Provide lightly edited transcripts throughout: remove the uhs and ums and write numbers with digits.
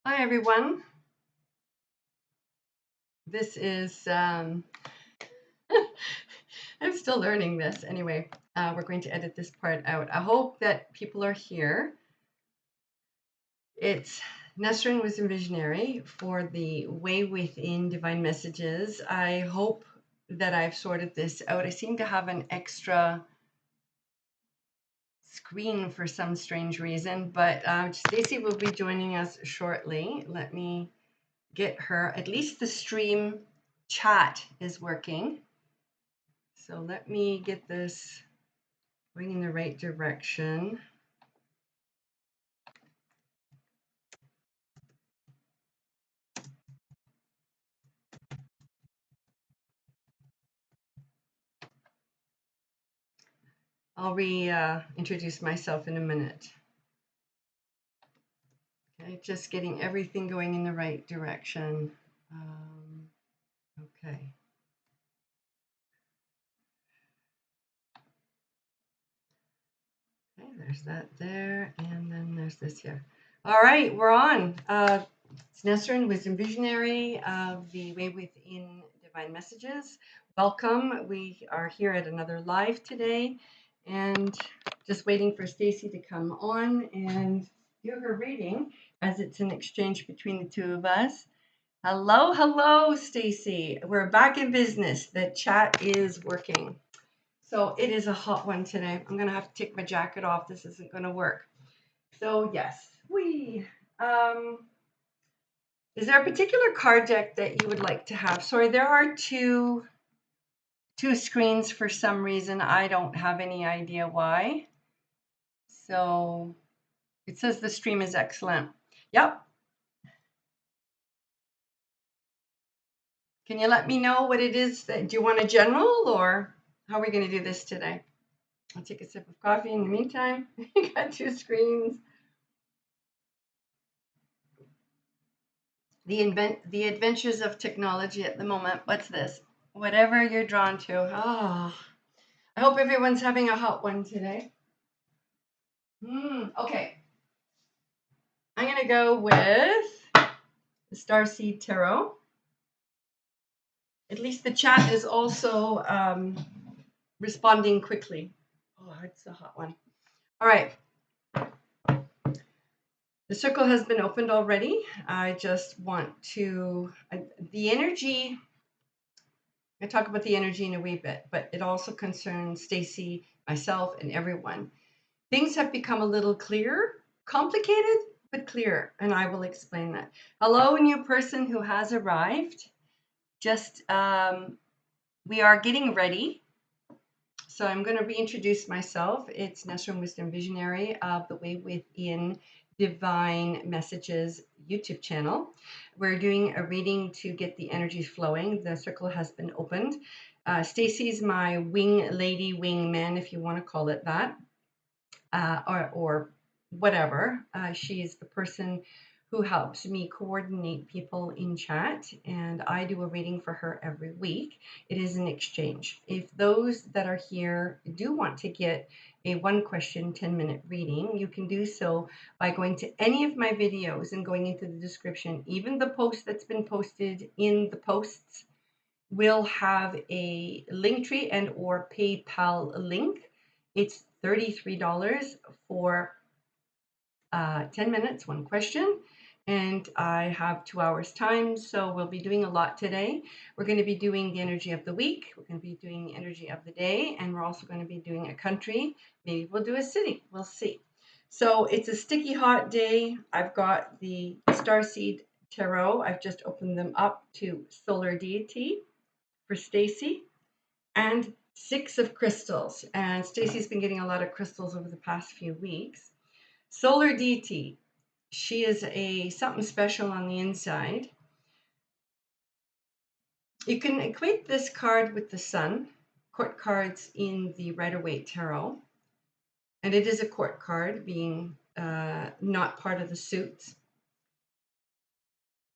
Hi, everyone. This is, I'm still learning this. Anyway, we're going to edit this part out. I hope that people are here. It's Nesrin Wisdom Visionary for the Way Within Divine Messages. I hope that I've sorted this out. I seem to have an extra screen for some strange reason, but Stacy will be joining us shortly. Let me get her. At least the stream chat is working. So let me get this going in the right direction. I'll reintroduce myself in a minute. Okay, just getting everything going in the right direction. Okay. Okay, there's that there, and then there's this here. All right, we're on. It's Nesrin, Wisdom Visionary of the Way Within Divine Messages. Welcome. We are here at another live today, and just waiting for Stacy to come on and do her reading, as it's an exchange between the two of us. Hello, hello, Stacy. We're back in business. The chat is working. So it is a hot one today. I'm going to have to take my jacket off. This isn't going to work. So yes, is there a particular card deck that you would like to have? Sorry, there are two screens for some reason. I don't have any idea why. So it says the stream is excellent. Yep. Can you let me know what it is that, do you want a general, or how are we going to do this today? I'll take a sip of coffee in the meantime. Got two screens. The adventures of technology at the moment. What's this? Whatever you're drawn to. Oh, I hope everyone's having a hot one today. Okay. I'm going to go with the Starseed Tarot. At least the chat is also responding quickly. Oh, it's a hot one. All right. The circle has been opened already. I just want to, the energy, I talk about the energy in a wee bit, but it also concerns Stacy, myself, and everyone. Things have become a little clearer, complicated, but clear, and I will explain that. Hello, new person who has arrived. Just, we are getting ready. So I'm going to reintroduce myself. It's Nesrin Wisdom Visionary of the Way Within Divine Messages YouTube channel. We're doing a reading to get the energies flowing. The circle has been opened. Stacy's my wing lady, wing man, if you want to call it that, or whatever. She's the person who helps me coordinate people in chat, and I do a reading for her every week. It is an exchange. If those that are here do want to get a 1-question, 10-minute reading, you can do so by going to any of my videos and going into the description. Even the post that's been posted in the posts will have a Linktree and or PayPal link. It's $33 for 10 minutes, 1 question. And I have 2 hours time, so we'll be doing a lot today. We're going to be doing the energy of the week. We're going to be doing the energy of the day, and we're also going to be doing a country. Maybe we'll do a city. We'll see. So it's a sticky hot day. I've got the Starseed Tarot. I've just opened them up to Solar Deity for Stacy, and 6 of crystals. And Stacy's been getting a lot of crystals over the past few weeks. Solar Deity. She is something special on the inside. You can equate this card with the Sun, court cards in the Rider-Waite Tarot. And it is a court card, being not part of the suits.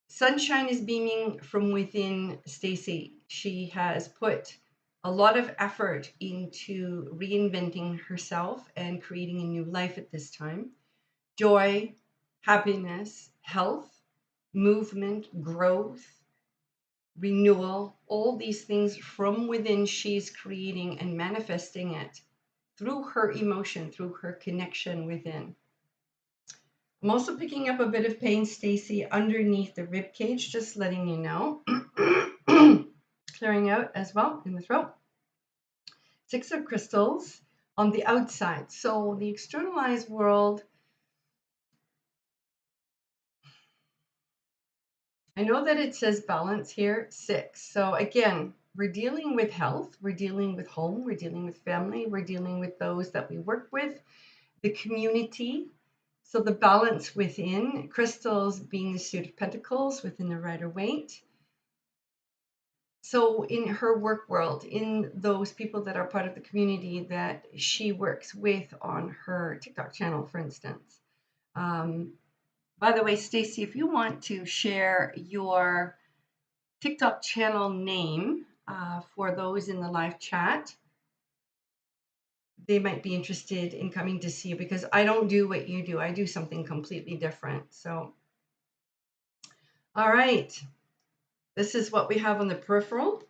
Sunshine is beaming from within Stacy. She has put a lot of effort into reinventing herself and creating a new life at this time. Joy, happiness, health, movement, growth, renewal, all these things from within. She's creating and manifesting it through her emotion, through her connection within. I'm also picking up a bit of pain, Stacy, underneath the rib cage, just letting you know. Clearing out as well in the throat. 6 of crystals on the outside. So the externalized world, I know that it says balance here, 6. So again, we're dealing with health, we're dealing with home, we're dealing with family, we're dealing with those that we work with, the community. So the balance within, crystals being the Suit of Pentacles within the Rider-Waite. So in her work world, in those people that are part of the community that she works with on her TikTok channel, for instance. By the way, Stacy, if you want to share your TikTok channel name for those in the live chat, they might be interested in coming to see you, because I don't do what you do. I do something completely different. So, all right. This is what we have on the peripheral.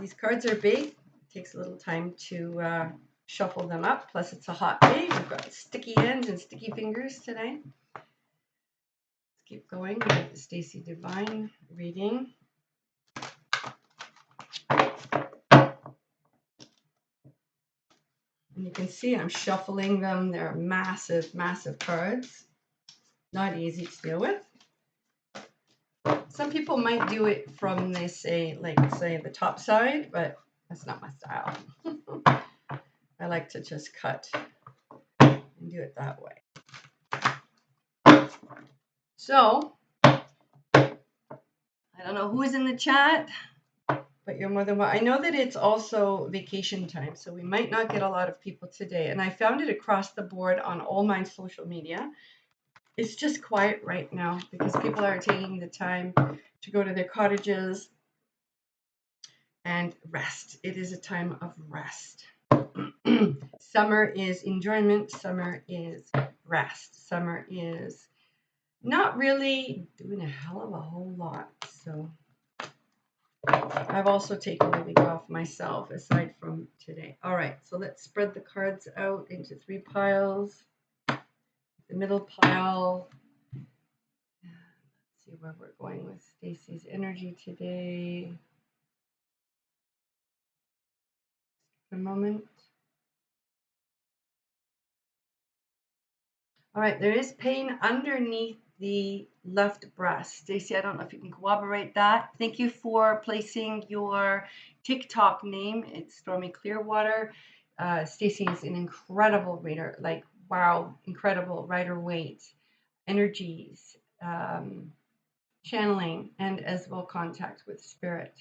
These cards are big. It takes a little time to shuffle them up. Plus, it's a hot day. We've got sticky hands and sticky fingers today. Let's keep going with the Stacy Divine reading. And you can see I'm shuffling them. They're massive, massive cards. Not easy to deal with. Some people might do it from, they say, like, say, the top side, but that's not my style. I like to just cut and do it that way. So, I don't know who is in the chat, but you're more than welcome. I know that it's also vacation time, so we might not get a lot of people today. And I found it across the board on all my social media. It's just quiet right now because people are taking the time to go to their cottages and rest. It is a time of rest. Summer is enjoyment. Summer is rest. Summer is not really doing a hell of a whole lot. So I've also taken a week off myself aside from today. All right, so let's spread the cards out into 3 piles. The middle pile. Let's see where we're going with Stacy's energy today. A moment. All right, there is pain underneath the left breast. Stacy, I don't know if you can corroborate that. Thank you for placing your TikTok name. It's Stormy Clearwater. Stacy is an incredible reader. Like, wow, incredible Rider-Waite energies, channeling, and as well contact with spirit.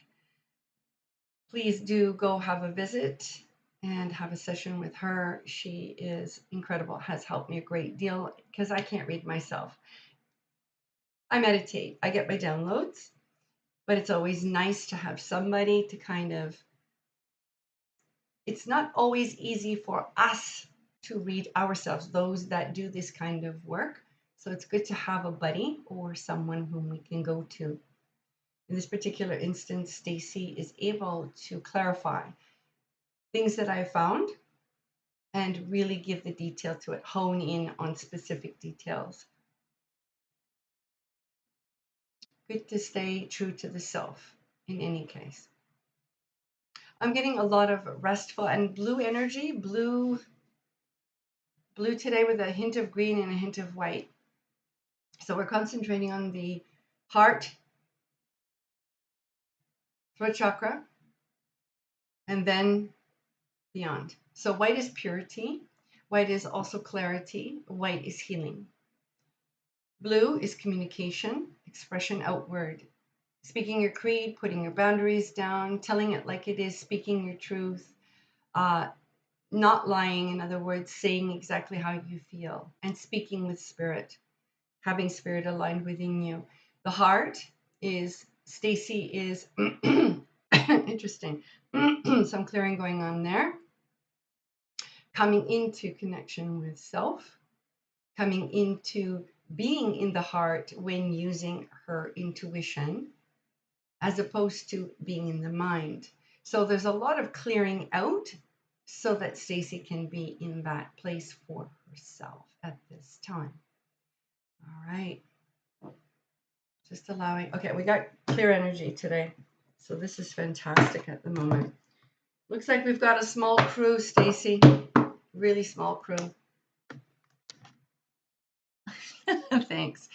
Please do go have a visit and have a session with her. She is incredible, has helped me a great deal because I can't read myself. I meditate, I get my downloads, but it's always nice to have somebody to kind of, it's not always easy for us to read ourselves, those that do this kind of work. So it's good to have a buddy or someone whom we can go to. In this particular instance, Stacy is able to clarify things that I found and really give the detail to it, hone in on specific details. Good to stay true to the self in any case. I'm getting a lot of restful and blue energy, blue today with a hint of green and a hint of white. So we're concentrating on the heart, throat chakra, and then beyond. So white is purity. White is also clarity. White is healing. Blue is communication, expression outward. Speaking your creed, putting your boundaries down, telling it like it is, speaking your truth, not lying, in other words, saying exactly how you feel, and speaking with spirit, having spirit aligned within you. The heart is, Stacy is, interesting, some clearing going on there. Coming into connection with self, coming into being in the heart when using her intuition, as opposed to being in the mind. So there's a lot of clearing out so that Stacy can be in that place for herself at this time. All right. Just allowing. Okay, we got clear energy today. So this is fantastic at the moment. Looks like we've got a small crew, Stacy. Really small crew. Thanks.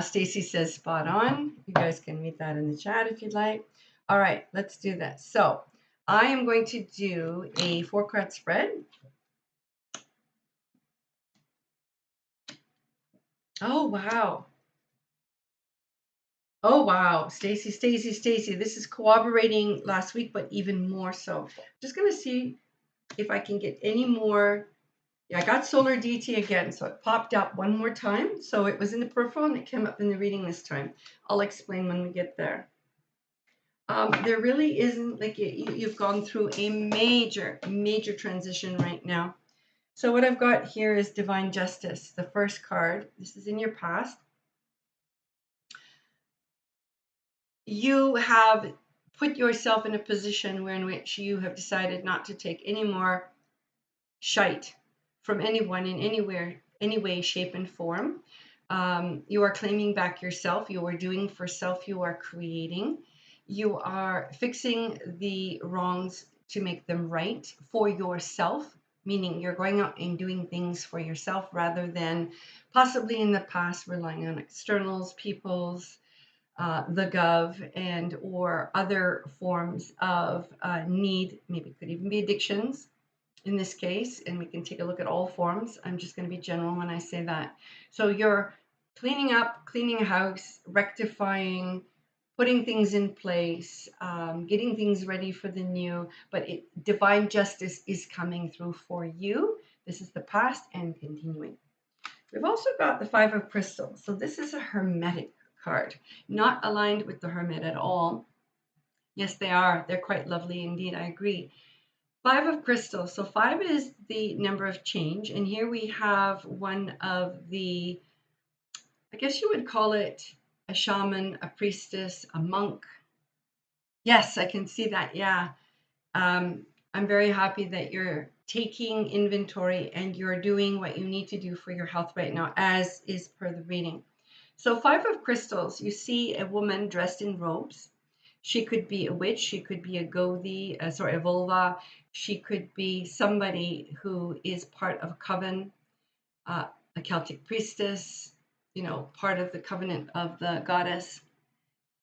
Stacy says spot on. You guys can read that in the chat if you'd like. All right, let's do this. So I am going to do a 4-card spread. Oh, wow. Oh, wow. Stacy. This is corroborating last week, but even more so. Just going to see if I can get any more. Yeah, I got solar DT again, so it popped up one more time. So it was in the peripheral and it came up in the reading this time. I'll explain when we get there. There really isn't, like, you've gone through a major transition right now. So what I've got here is Divine Justice, the first card. This is in your past. You have put yourself in a position in which you have decided not to take any more shite from anyone in any way, shape, and form. You are claiming back yourself. You are doing for self. You are creating. You are fixing the wrongs to make them right for yourself, meaning you're going out and doing things for yourself rather than possibly in the past relying on externals, people's, the gov, and or other forms of need. Maybe it could even be addictions in this case, and we can take a look at all forms. I'm just going to be general when I say that. So you're cleaning up, cleaning a house, rectifying, putting things in place, getting things ready for the new, but divine justice is coming through for you. This is the past and continuing. We've also got the 5 of Crystals. So this is a Hermetic card, not aligned with the Hermit at all. Yes, they are. They're quite lovely indeed. I agree. 5 of Crystals. So 5 is the number of change. And here we have one of the, I guess you would call it a shaman, a priestess, a monk. Yes, I can see that. Yeah. I'm very happy that you're taking inventory and you're doing what you need to do for your health right now, as is per the reading. So 5 of Crystals, you see a woman dressed in robes. She could be a witch. She could be a Gothi, a vulva. She could be somebody who is part of a coven, a Celtic priestess, part of the covenant of the goddess.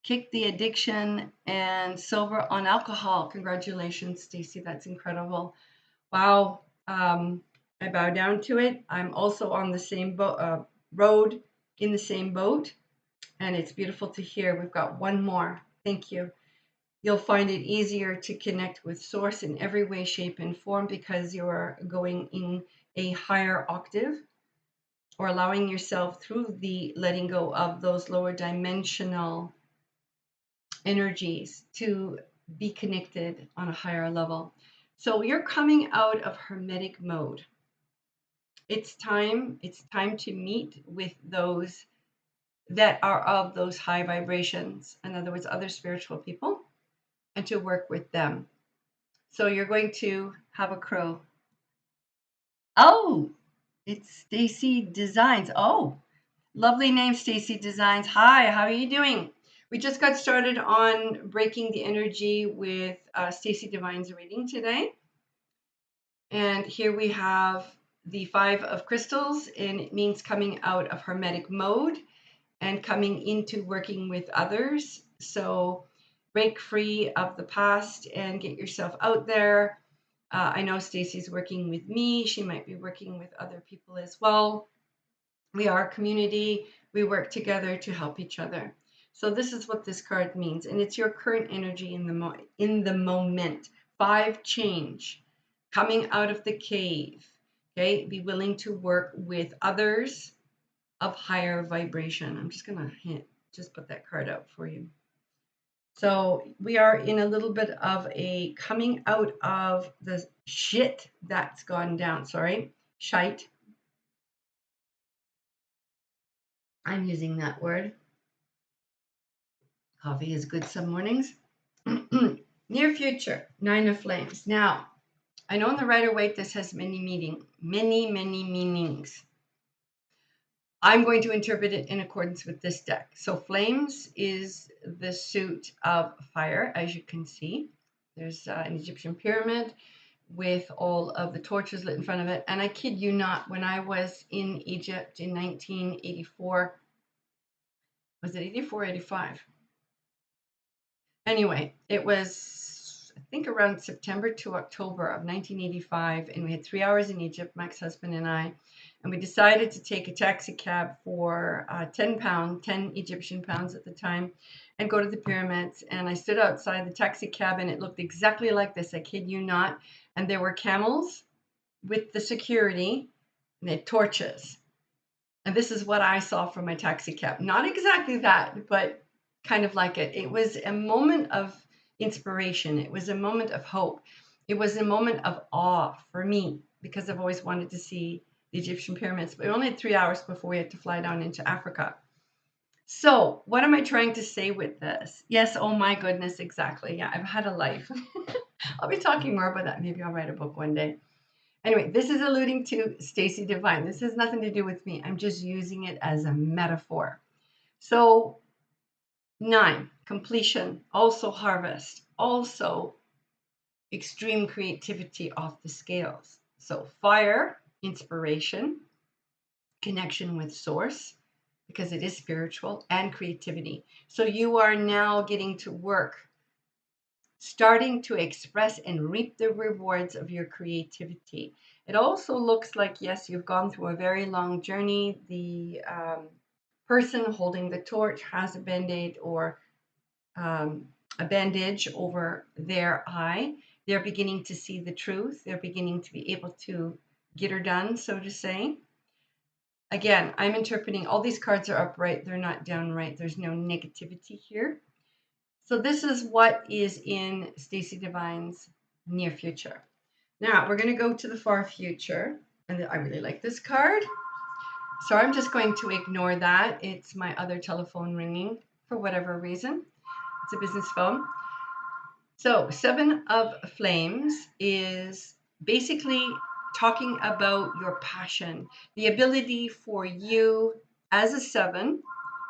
Kick the addiction and sober on alcohol. Congratulations, Stacey. That's incredible. Wow. I bow down to it. I'm also on the same road, in the same boat. And it's beautiful to hear. We've got one more. Thank you. You'll find it easier to connect with Source in every way, shape, and form because you're going in a higher octave or allowing yourself through the letting go of those lower dimensional energies to be connected on a higher level. So you're coming out of Hermetic mode. It's time to meet with those that are of those high vibrations. In other words, other spiritual people, and to work with them. So you're going to have a crow. Oh, it's Stacy Designs. Oh, lovely name, Stacy Designs. Hi, how are you doing? We just got started on breaking the energy with Stacy Divine's reading today. And here we have the 5 of Crystals, and it means coming out of Hermetic mode and coming into working with others. So break free of the past and get yourself out there. I know Stacy's working with me. She might be working with other people as well. We are a community. We work together to help each other. So this is what this card means, and it's your current energy in the moment. 5, change, coming out of the cave. Okay, be willing to work with others of higher vibration. I'm just gonna just put that card out for you. So we are in a little bit of a coming out of the shit that's gone down. Sorry, shite. I'm using that word. Coffee is good some mornings. Near future, 9 of Flames. Now, I know in the Rider-Waite this has many meanings. I'm going to interpret it in accordance with this deck. So flames is the suit of fire, as you can see. There's an Egyptian pyramid with all of the torches lit in front of it. And I kid you not, when I was in Egypt in 1984, was it 84, 85? Anyway, it was, I think, around September to October of 1985, and we had 3 hours in Egypt, my ex-husband and I, and we decided to take a taxi cab for 10 Egyptian pounds at the time, and go to the pyramids. And I stood outside the taxi cab, and it looked exactly like this, I kid you not. And there were camels with the security, and they had torches. And this is what I saw from my taxi cab. Not exactly that, but kind of like it. It was a moment of inspiration. It was a moment of hope. It was a moment of awe for me because I've always wanted to see the Egyptian pyramids. But we only had 3 hours before we had to fly down into Africa. So what am I trying to say with this? Yes, oh my goodness, exactly. Yeah, I've had a life. I'll be talking more about that. Maybe I'll write a book one day. Anyway, this is alluding to Stacy Divine. This has nothing to do with me. I'm just using it as a metaphor. So 9, completion, also harvest, also extreme creativity off the scales. So fire, inspiration, connection with source, because it is spiritual, and creativity. So you are now getting to work, starting to express and reap the rewards of your creativity. It also looks like, yes, you've gone through a very long journey. The person holding the torch has a band-aid or a bandage over their eye. They're beginning to see the truth. They're beginning to be able to get her done, so to say. Again, I'm interpreting all these cards are upright. They're not downright. There's no negativity here. So this is what is in Stacy Divine's near future. Now we're going to go to the far future. And I really like this card. So I'm just going to ignore that. It's my other telephone ringing for whatever reason. It's a business phone. So 7 of Flames is basically talking about your passion, the ability for you as a 7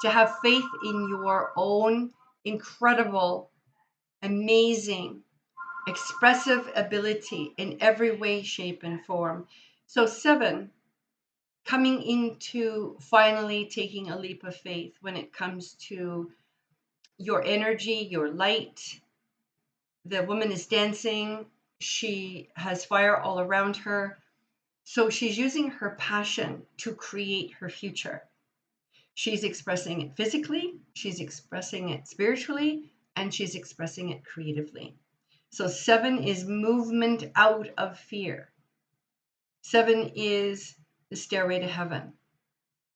to have faith in your own incredible, amazing, expressive ability in every way, shape, and form. So 7, coming into finally taking a leap of faith when it comes to your energy, your light. The woman is dancing. She has fire all around her. So she's using her passion to create her future. She's expressing it physically, she's expressing it spiritually, and she's expressing it creatively. So 7 is movement out of fear. 7 is the stairway to heaven.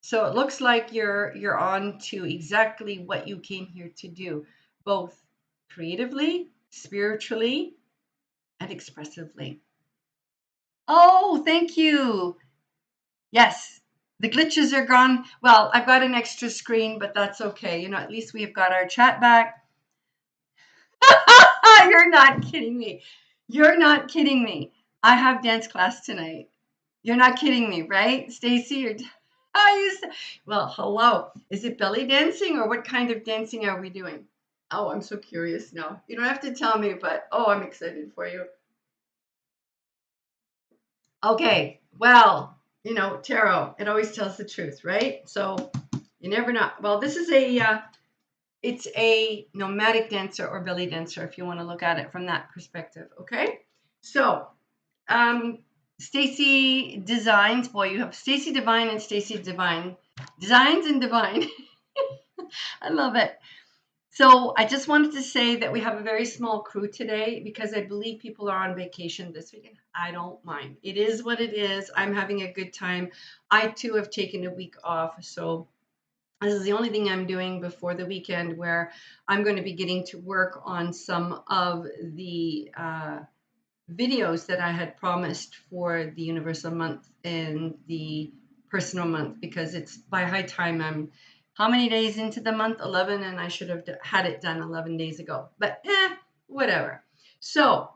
So it looks like you're on to exactly what you came here to do, both creatively, spiritually, and expressively. Oh, thank you. Yes, the glitches are gone. Well, I've got an extra screen, but that's okay. You know, at least we've got our chat back. You're not kidding me. You're not kidding me. I have dance class tonight. You're not kidding me, right, Stacy? Well, hello. Is it belly dancing or what kind of dancing are we doing? Oh, I'm so curious now. You don't have to tell me, but oh, I'm excited for you. Okay, well, you know, tarot, it always tells the truth, right? So you never know. Well, this is it's a nomadic dancer or belly dancer, if you want to look at it from that perspective, okay? So, Stacy Designs, boy, you have Stacy Divine and Stacy Divine. Designs and Divine. I love it. So I just wanted to say that we have a very small crew today because I believe people are on vacation this weekend. I don't mind. It is what it is. I'm having a good time. I too have taken a week off. So this is the only thing I'm doing before the weekend where I'm going to be getting to work on some of the videos that I had promised for the Universal Month and the personal month, because it's by high time. I'm how many days into the month? 11, and I should have had it done 11 days ago. But whatever. So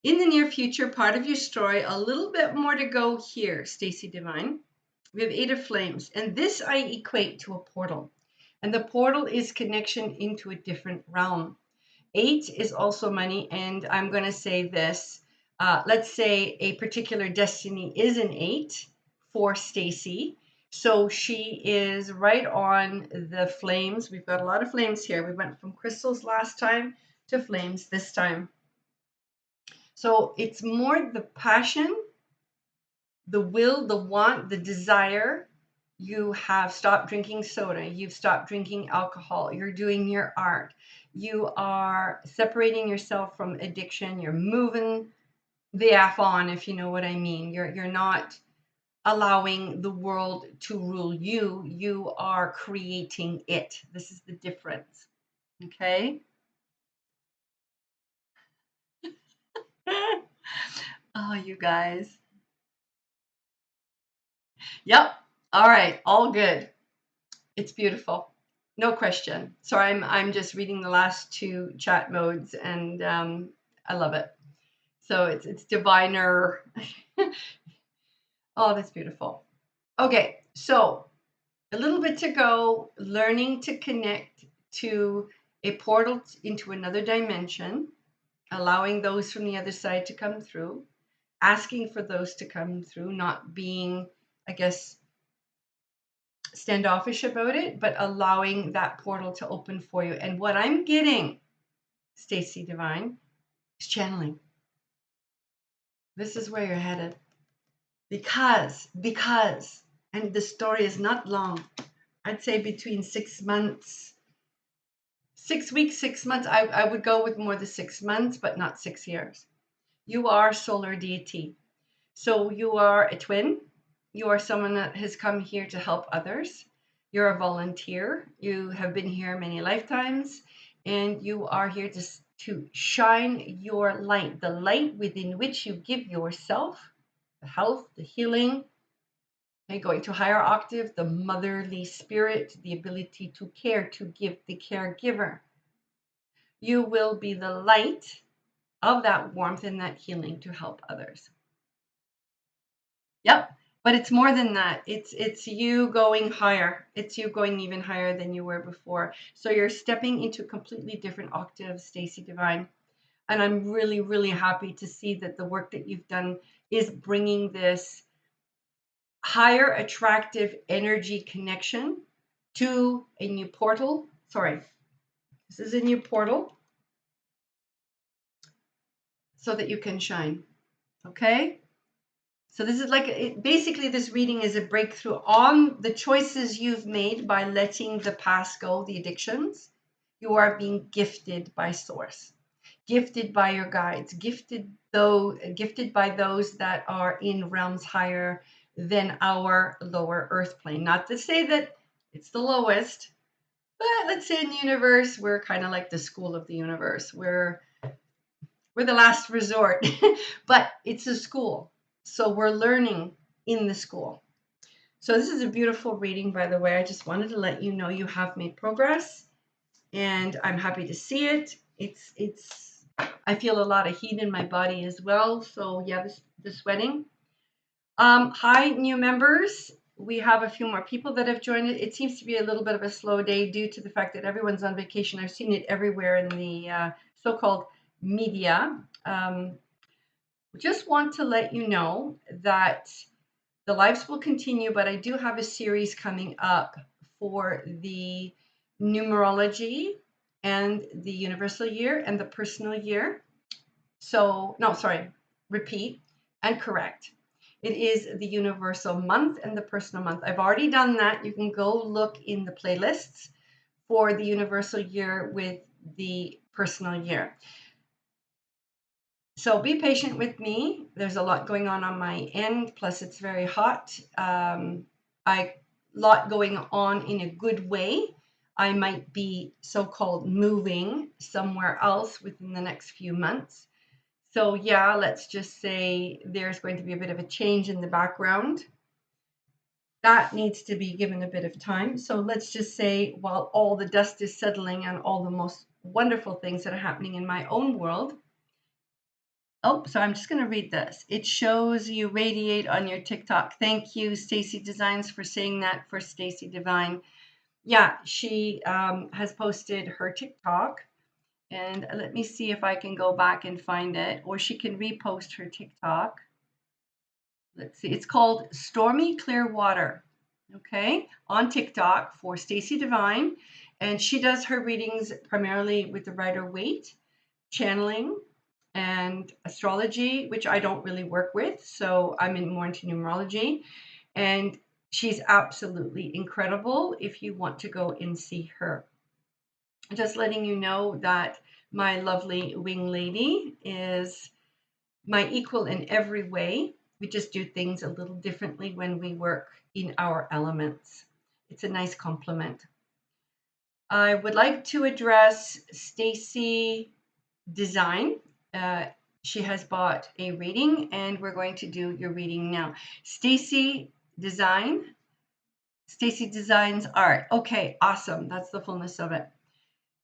in the near future, part of your story, a little bit more to go here, Stacy Divine. We have 8 of Flames, and this I equate to a portal. And the portal is connection into a different realm. 8 is also money, and I'm going to say this. Let's say a particular destiny is an 8 for Stacy. So she is right on the flames. We've got a lot of flames here. We went from crystals last time to flames this time. So it's more the passion, the will, the want, the desire. You have stopped drinking soda. You've stopped drinking alcohol. You're doing your art. You are separating yourself from addiction. You're moving the F on, if you know what I mean. You're not allowing the world to rule you. You are creating it. This is the difference. Okay? Oh, you guys. Yep. All right. All good. It's beautiful. No question. So I'm just reading the last 2 chat modes, and I love it. So it's diviner. Oh, that's beautiful. Okay, so a little bit to go. Learning to connect to a portal into another dimension, allowing those from the other side to come through, asking for those to come through, not being, I guess, standoffish about it, but allowing that portal to open for you. And what I'm getting, Stacy Divine, is channeling. This is where you're headed. Because, and the story is not long. I'd say between 6 months, 6 weeks, 6 months. I would go with more than 6 months, but not 6 years. You are solar deity. So you are a twin. You are someone that has come here to help others. You're a volunteer. You have been here many lifetimes, and you are here to shine your light, the light within which you give yourself, the health, the healing, and going to higher octave, the motherly spirit, the ability to care, to give, the caregiver. You will be the light of that warmth and that healing to help others. Yep. But it's more than that. It's you going higher. It's you going even higher than you were before. So you're stepping into completely different octaves, Stacy Divine. And I'm really, really happy to see that the work that you've done is bringing this higher attractive energy connection to a new portal. Sorry, this is a new portal so that you can shine. Okay? So this is like, basically this reading is a breakthrough on the choices you've made by letting the past go, the addictions. You are being gifted by source, gifted by your guides, gifted by those that are in realms higher than our lower earth plane. Not to say that it's the lowest, but let's say in the universe, we're kind of like the school of the universe. We're the last resort, but it's a school. So we're learning in the school. So this is a beautiful reading, by the way. I just wanted to let you know you have made progress, and I'm happy to see it. It's I feel a lot of heat in my body as well. So yeah, the sweating. Hi, new members. We have a few more people that have joined it. It seems to be a little bit of a slow day due to the fact that everyone's on vacation. I've seen it everywhere in the so-called media. Just want to let you know that the lives will continue, but I do have a series coming up for the numerology and the universal year and the personal year. So, no, sorry, repeat and correct. It is the universal month and the personal month. I've already done that. You can go look in the playlists for the universal year with the personal year. So be patient with me. There's a lot going on my end. Plus, it's very hot. Lot going on in a good way. I might be so-called moving somewhere else within the next few months. So yeah, let's just say there's going to be a bit of a change in the background. that needs to be given a bit of time. So let's just say while all the dust is settling on all the most wonderful things that are happening in my own world. Oh, so I'm just going to read this. It shows you radiate on your TikTok. Thank you, Stacy Designs, for saying that for Stacy Divine. Yeah, she has posted her TikTok. And let me see if I can go back and find it, or she can repost her TikTok. Let's see. It's called Stormy Clear Water. Okay, on TikTok for Stacy Divine, and she does her readings primarily with the Rider-Waite, channeling, and astrology, which I don't really work with. So I'm more into numerology, and she's absolutely incredible. If you want to go and see her, just letting you know that my lovely wing lady is my equal in every way. We just do things a little differently when we work in our elements. It's a nice compliment. I would like to address Stacy Design. She has bought a reading, and we're going to do your reading now. Stacy Designs Art. Okay, awesome. That's the fullness of it.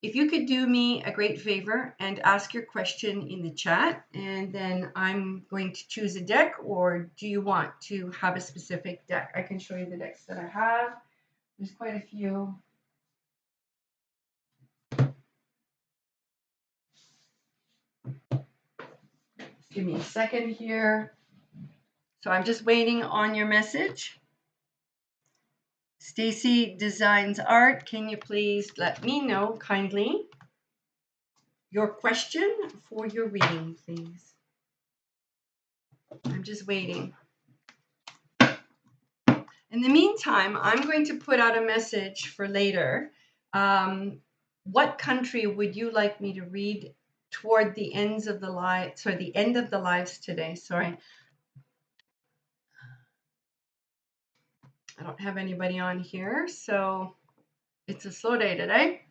If you could do me a great favor and ask your question in the chat, and then I'm going to choose a deck, or do you want to have a specific deck? I can show you the decks that I have. There's quite a few. Just give me a second here. So I'm just waiting on your message. Stacy Designs Art, can you please let me know kindly your question for your reading, please? I'm just waiting. In the meantime, I'm going to put out a message for later. What country would you like me to read toward the ends of the live? Sorry, the end of the lives today. Sorry, I don't have anybody on here, so it's a slow day today.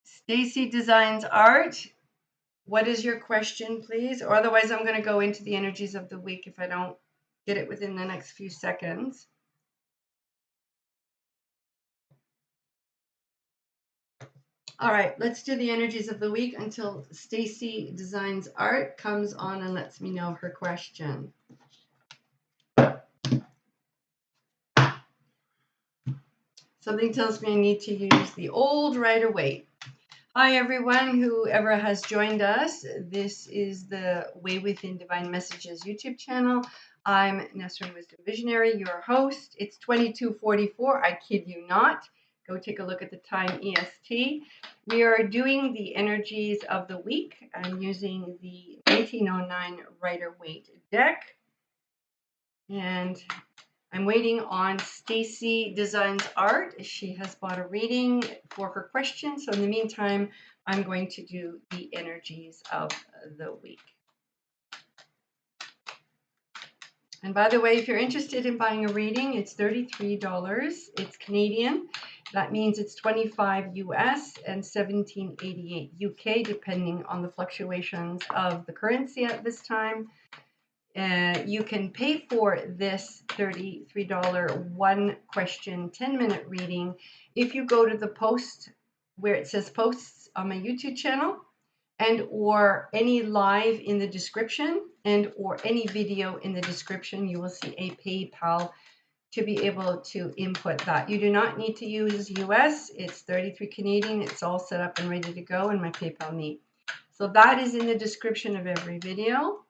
Stacy Designs Art. What is your question, please? Or otherwise, I'm going to go into the energies of the week if I don't get it within the next few seconds. All right, let's do the energies of the week until Stacy Designs Art comes on and lets me know her question. Something tells me I need to use the old Rider-Waite. Hi, everyone, whoever has joined us. This is the Way Within Divine Messages YouTube channel. I'm Nesrin Wisdom Visionary, your host. It's 22:44. I kid you not. Go take a look at the time EST. We are doing the energies of the week. I'm using the 1909 Rider-Waite deck. And I'm waiting on Stacy Designs Art. She has bought a reading for her question. So in the meantime, I'm going to do the energies of the week. And by the way, if you're interested in buying a reading, it's $33. It's Canadian. That means it's 25 US and 1788 UK, depending on the fluctuations of the currency at this time. You can pay for this $33 one question 10-minute reading if you go to the post where it says posts on my YouTube channel, and or any live in the description, and or any video in the description. You will see a PayPal to be able to input that. You do not need to use US. It's 33 Canadian. It's all set up and ready to go in my PayPal me. So that is in the description of every video.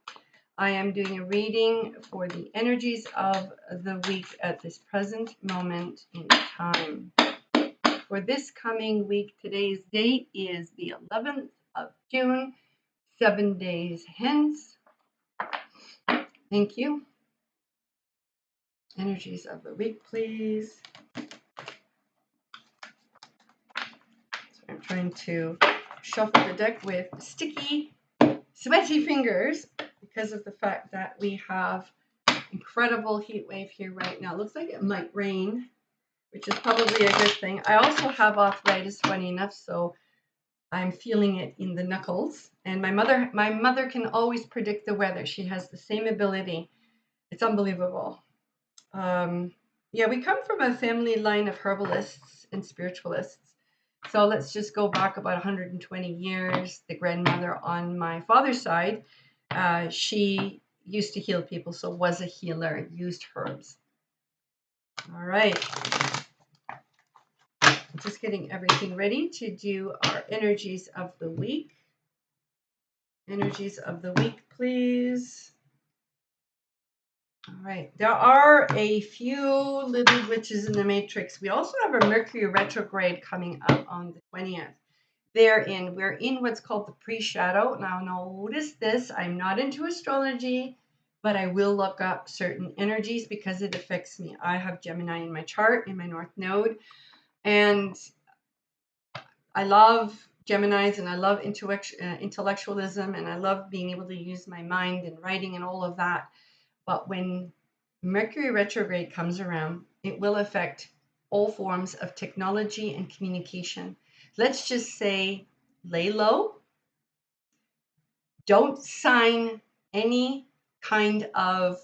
I am doing a reading for the energies of the week at this present moment in time. For this coming week, today's date is the 11th of June, 7 days hence. Thank you. Energies of the week, please. So I'm trying to shuffle the deck with sticky, sweaty fingers because of the fact that we have incredible heat wave here right now. It looks like it might rain, which is probably a good thing. I also have arthritis, funny enough, so I'm feeling it in the knuckles. And my mother can always predict the weather. She has the same ability. It's unbelievable. Yeah, we come from a family line of herbalists and spiritualists. So let's just go back about 120 years. The grandmother on my father's side, she used to heal people, so was a healer, used herbs. All right. Just getting everything ready to do our energies of the week. Energies of the week, please. All right. There are a few little glitches in the matrix. We also have a Mercury retrograde coming up on the 20th. We're in what's called the pre-shadow. Now notice this, I'm not into astrology, but I will look up certain energies because it affects me. I have Gemini in my chart, in my North Node, and I love Geminis and I love intellectualism and I love being able to use my mind and writing and all of that. But when Mercury retrograde comes around, it will affect all forms of technology and communication. Let's just say lay low. Don't sign any kind of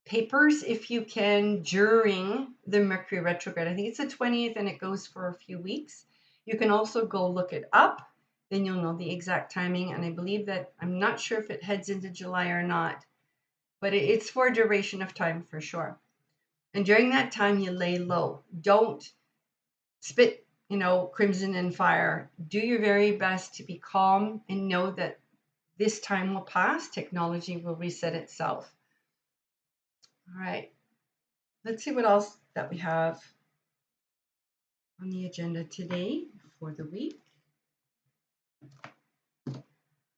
papers if you can during the Mercury retrograde. I think it's the 20th and it goes for a few weeks. You can also go look it up. Then you'll know the exact timing. And I believe that, I'm not sure if it heads into July or not, but it's for a duration of time for sure. And during that time, you lay low. Don't spit, crimson and fire. Do your very best to be calm and know that this time will pass. Technology will reset itself. All right. Let's see what else that we have on the agenda today for the week.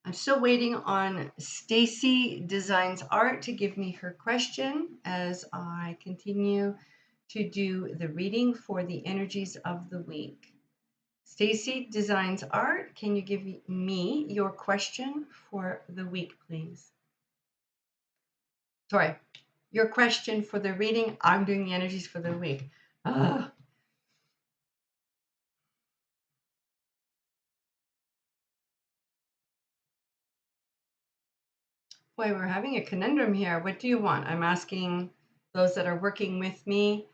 I'm still waiting on Stacy Designs Art to give me her question as I continue to do the reading for the energies of the week. Stacy Designs Art, can you give me your question for the week, please? Sorry, your question for the reading. I'm doing the energies for the week. Boy, we're having a conundrum here. What do you want? I'm asking those that are working with me.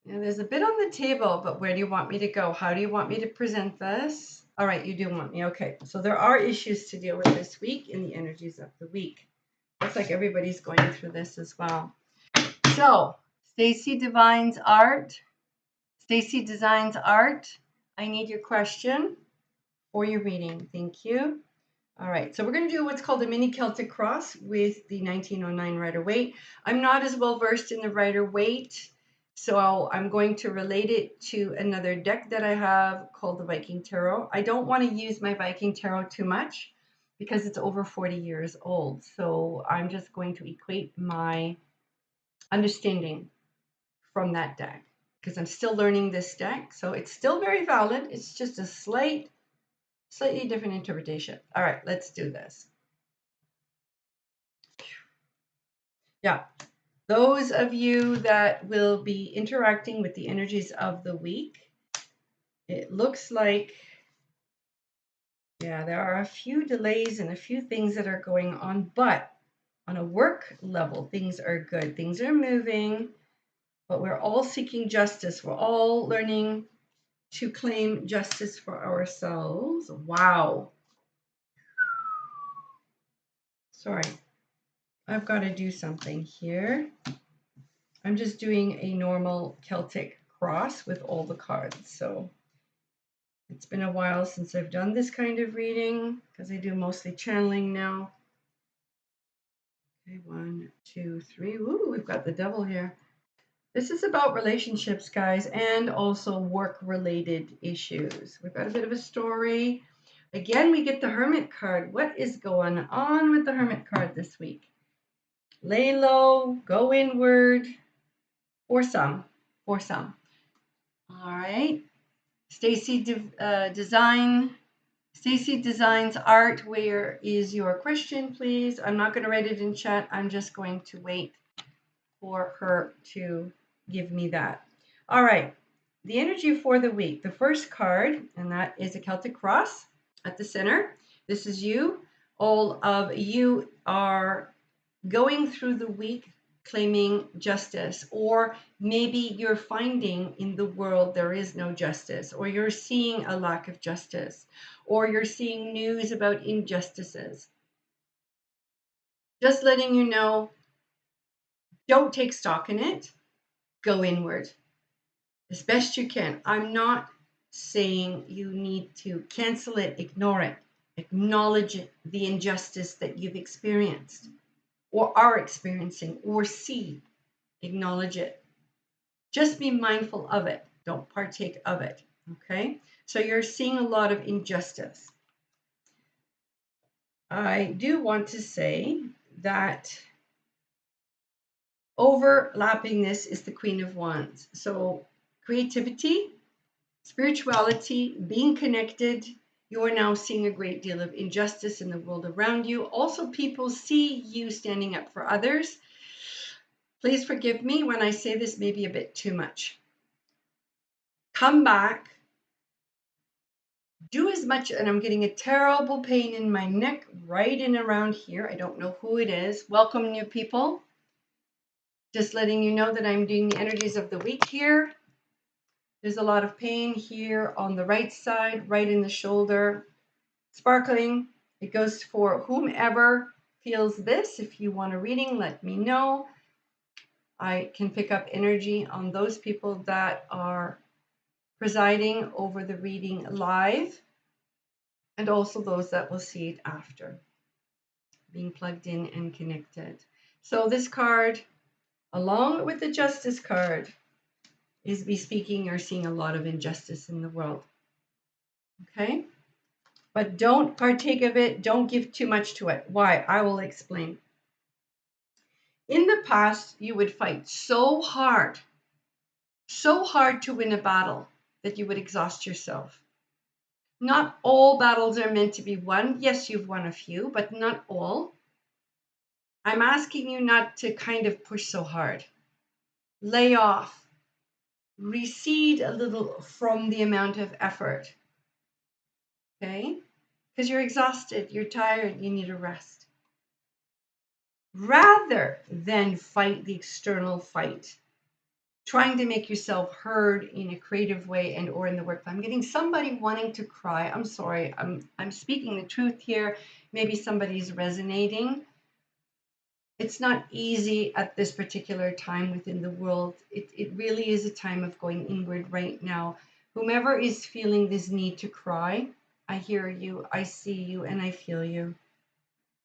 There's a bit on the table, but where do you want me to go? How do you want me to present this? All right, you do want me. Okay, so there are issues to deal with this week in the energies of the week. Looks like everybody's going through this as well. So, Stacy Designs Art, I need your question or your reading. Thank you. All right, so we're going to do what's called a mini Celtic cross with the 1909 Rider-Waite. I'm not as well versed in the Rider-Waite, so I'm going to relate it to another deck that I have called the Viking Tarot. I don't want to use my Viking Tarot too much because it's over 40 years old. So I'm just going to equate my understanding from that deck because I'm still learning this deck. So it's still very valid. It's just a slightly different interpretation. All right, let's do this. Yeah, those of you that will be interacting with the energies of the week, it looks like, yeah, there are a few delays and a few things that are going on, but on a work level, things are good. Things are moving, but we're all seeking justice. We're all learning to claim justice for ourselves. Wow. Sorry, I've got to do something here. I'm just doing a normal Celtic cross with all the cards. So it's been a while since I've done this kind of reading because I do mostly channeling now. Okay, 1, 2, 3. Ooh, we've got the devil here. This is about relationships, guys, and also work-related issues. We've got a bit of a story. Again, we get the Hermit card. What is going on with the Hermit card this week? Lay low, go inward, for some. All right. Stacy Designs Art, where is your question, please? I'm not going to write it in chat. I'm just going to wait for her to give me that. All right. The energy for the week. The first card, and that is a Celtic cross at the center. This is you. All of you are going through the week claiming justice, or maybe you're finding in the world there is no justice, or you're seeing a lack of justice, or you're seeing news about injustices. Just letting you know, don't take stock in it. Go inward as best you can. I'm not saying you need to cancel it, ignore it. Acknowledge the injustice that you've experienced or are experiencing or see. Acknowledge it. Just be mindful of it. Don't partake of it. Okay? So you're seeing a lot of injustice. I do want to say that overlapping this is the Queen of Wands. So creativity, spirituality, being connected, you are now seeing a great deal of injustice in the world around you. Also, people see you standing up for others. Please forgive me when I say this may be a bit too much. Come back. Do as much, and I'm getting a terrible pain in my neck right in around here. I don't know who it is. Welcome, new people. Just letting you know that I'm doing the energies of the week here. There's a lot of pain here on the right side, right in the shoulder. Sparkling. It goes for whomever feels this. If you want a reading, let me know. I can pick up energy on those people that are presiding over the reading live, and also those that will see it after, being plugged in and connected. So this card, along with the Justice card, is bespeaking you're seeing a lot of injustice in the world. Okay? But don't partake of it. Don't give too much to it. Why? I will explain. In the past, you would fight so hard to win a battle that you would exhaust yourself. Not all battles are meant to be won. Yes, you've won a few, but not all. I'm asking you not to kind of push so hard. Lay off. Recede a little from the amount of effort. Okay? Because you're exhausted, you're tired, you need a rest. Rather than fight the external fight, trying to make yourself heard in a creative way and or in the work. I'm getting somebody wanting to cry. I'm sorry. I'm speaking the truth here. Maybe somebody's resonating. It's not easy at this particular time within the world. It really is a time of going inward right now. Whomever is feeling this need to cry, I hear you, I see you, and I feel you.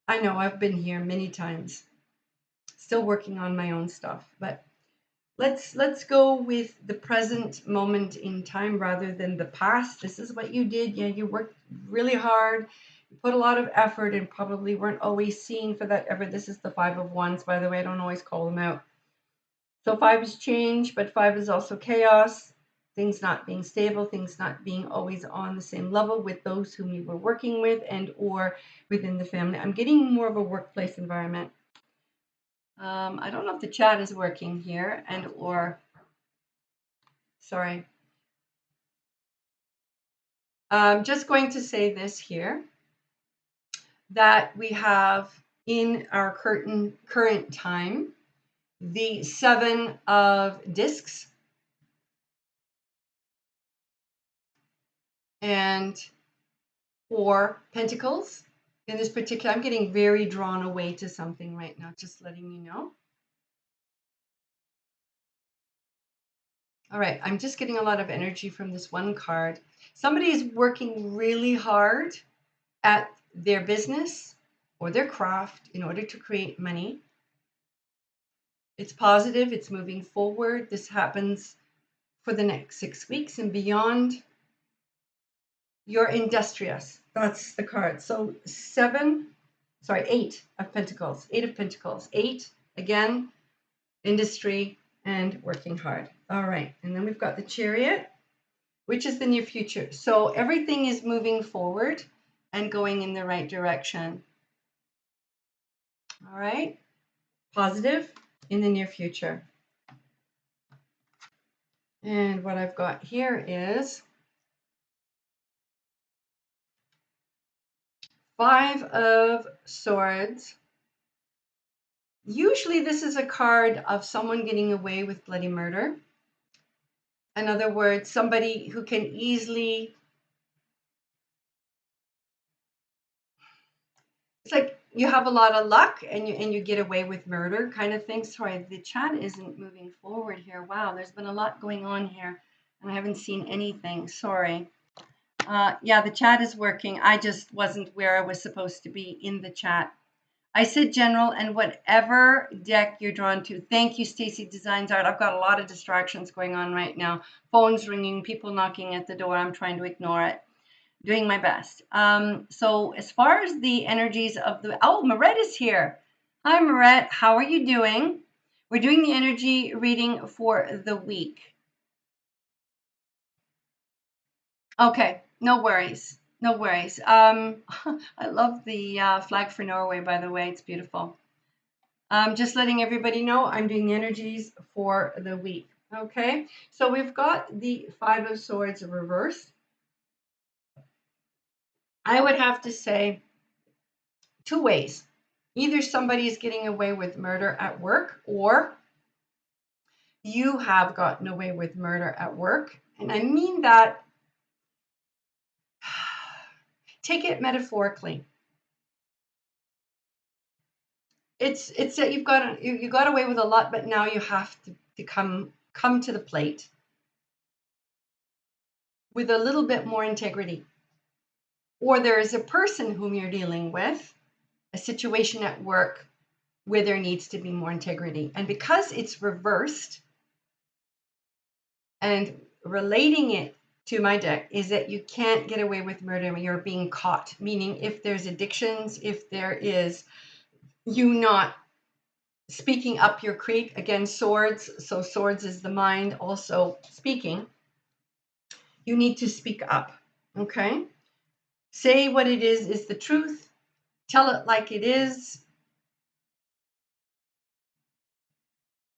I know I've been here many times, still working on my own stuff, but let's go with the present moment in time rather than the past. This is what you did. Yeah, you worked really hard. You put a lot of effort and probably weren't always seeing for that effort. This is the Five of Wands, by the way. I don't always call them out. So 5 is change, but 5 is also chaos. Things not being stable, things not being always on the same level with those whom you were working with and or within the family. I'm getting more of a workplace environment. I don't know if the chat is working here and or, sorry. I'm just going to say this here, that we have in our current time, the 7 of discs and 4 pentacles. In this particular, I'm getting very drawn away to something right now, just letting you know. All right, I'm just getting a lot of energy from this one card. Somebody is working really hard at their business or their craft in order to create money. It's positive, it's moving forward. This happens for the next 6 weeks and beyond. You're industrious. That's the card. So 8 of Pentacles. 8 of Pentacles. 8, again, industry and working hard. All right. And then we've got the Chariot, which is the near future. So everything is moving forward and going in the right direction. All right. Positive in the near future. And what I've got here is 5 of Swords, Usually this is a card of someone getting away with bloody murder. In other words, somebody who can easily, it's like you have a lot of luck and you get away with murder kind of thing. Sorry, the chat isn't moving forward here. Wow, there's been a lot going on here and I haven't seen anything. Sorry. Yeah, the chat is working. I just wasn't where I was supposed to be in the chat. I said general and whatever deck you're drawn to. Thank you, Stacy Designs Art. I've got a lot of distractions going on right now. Phones ringing, people knocking at the door. I'm trying to ignore it. Doing my best. So as far as the energies of the, oh, Marette is here. Hi, Marette. How are you doing? We're doing the energy reading for the week. Okay, no worries. No worries. I love the flag for Norway, by the way. It's beautiful. Just letting everybody know I'm doing the energies for the week. Okay, so we've got the Five of Swords reversed. I would have to say two ways. Either somebody is getting away with murder at work, or you have gotten away with murder at work. And I mean that, take it metaphorically. It's that you got away with a lot, but now you have to come to the plate with a little bit more integrity. Or there is a person whom you're dealing with, a situation at work where there needs to be more integrity. And because it's reversed, and relating it to my deck is that you can't get away with murder when you're being caught. Meaning if there's addictions, if there is you not speaking up your creek, again, swords. So swords is the mind also speaking. You need to speak up, okay? Say what it is the truth. Tell it like it is.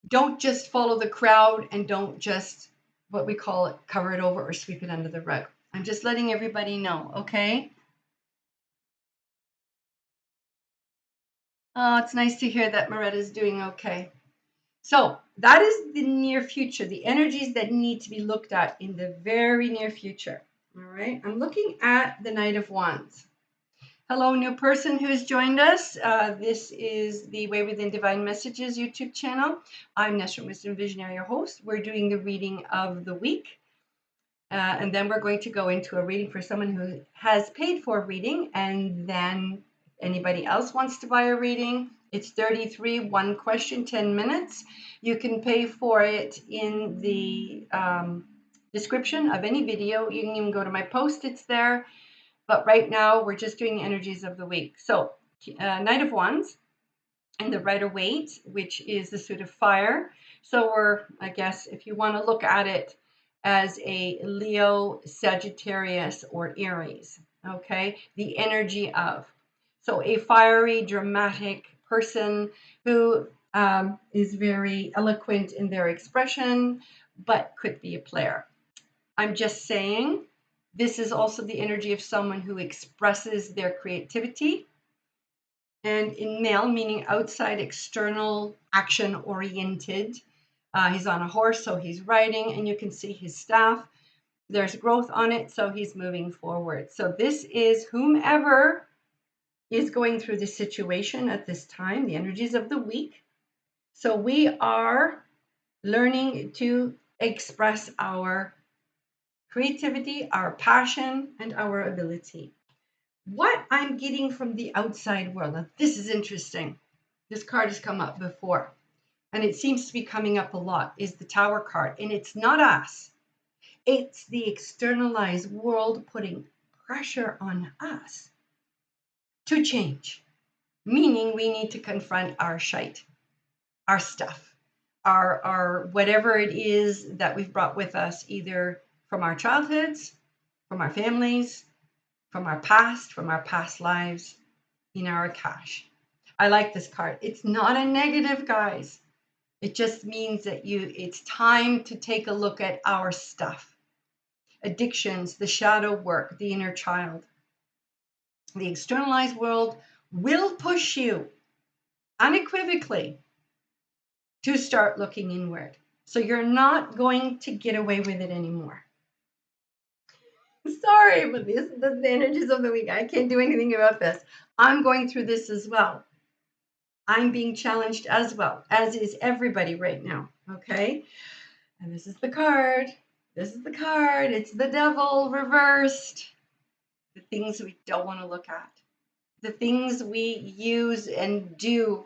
Don't just follow the crowd and don't just, what we call it, cover it over or sweep it under the rug. I'm just letting everybody know, okay? Oh, it's nice to hear that Moretta's doing okay. So that is the near future, the energies that need to be looked at in the very near future. All right, I'm looking at the Knight of Wands. Hello, new person who's joined us. This is the Way Within Divine Messages YouTube channel. I'm Nesrin, Wisdom Visionary, your host. We're doing the reading of the week. And then we're going to go into a reading for someone who has paid for a reading. And then anybody else wants to buy a reading, it's 33, one question, 10 minutes. You can pay for it in the description of any video. You can even go to my post, it's there. But right now, we're just doing the energies of the week. So, Knight of Wands and the Rider-Waite, which is the suit of fire. So we're, I guess, if you want to look at it as a Leo, Sagittarius, or Aries, okay? The energy of. So a fiery, dramatic person who is very eloquent in their expression, but could be a player. I'm just saying, this is also the energy of someone who expresses their creativity. And in male, meaning outside, external, action-oriented. He's on a horse, so he's riding, and you can see his staff. There's growth on it, so he's moving forward. So this is whomever is going through this situation at this time, the energies of the week. So we are learning to express our creativity, our passion, and our ability. What I'm getting from the outside world, now this is interesting. This card has come up before, and it seems to be coming up a lot, is the Tower card. And it's not us. It's the externalized world putting pressure on us to change, meaning we need to confront our shite, our stuff, our whatever it is that we've brought with us, either from our childhoods, from our families, from our past lives, in our cash. I like this card. It's not a negative, guys. It just means that it's time to take a look at our stuff. Addictions, the shadow work, the inner child. The externalized world will push you unequivocally to start looking inward. So you're not going to get away with it anymore. Sorry, but this is the energies of the week. I can't do anything about this. I'm going through this as well. I'm being challenged as well, as is everybody right now. Okay. And this is the card. This is the card. It's the devil reversed. The things we don't want to look at. The things we use and do.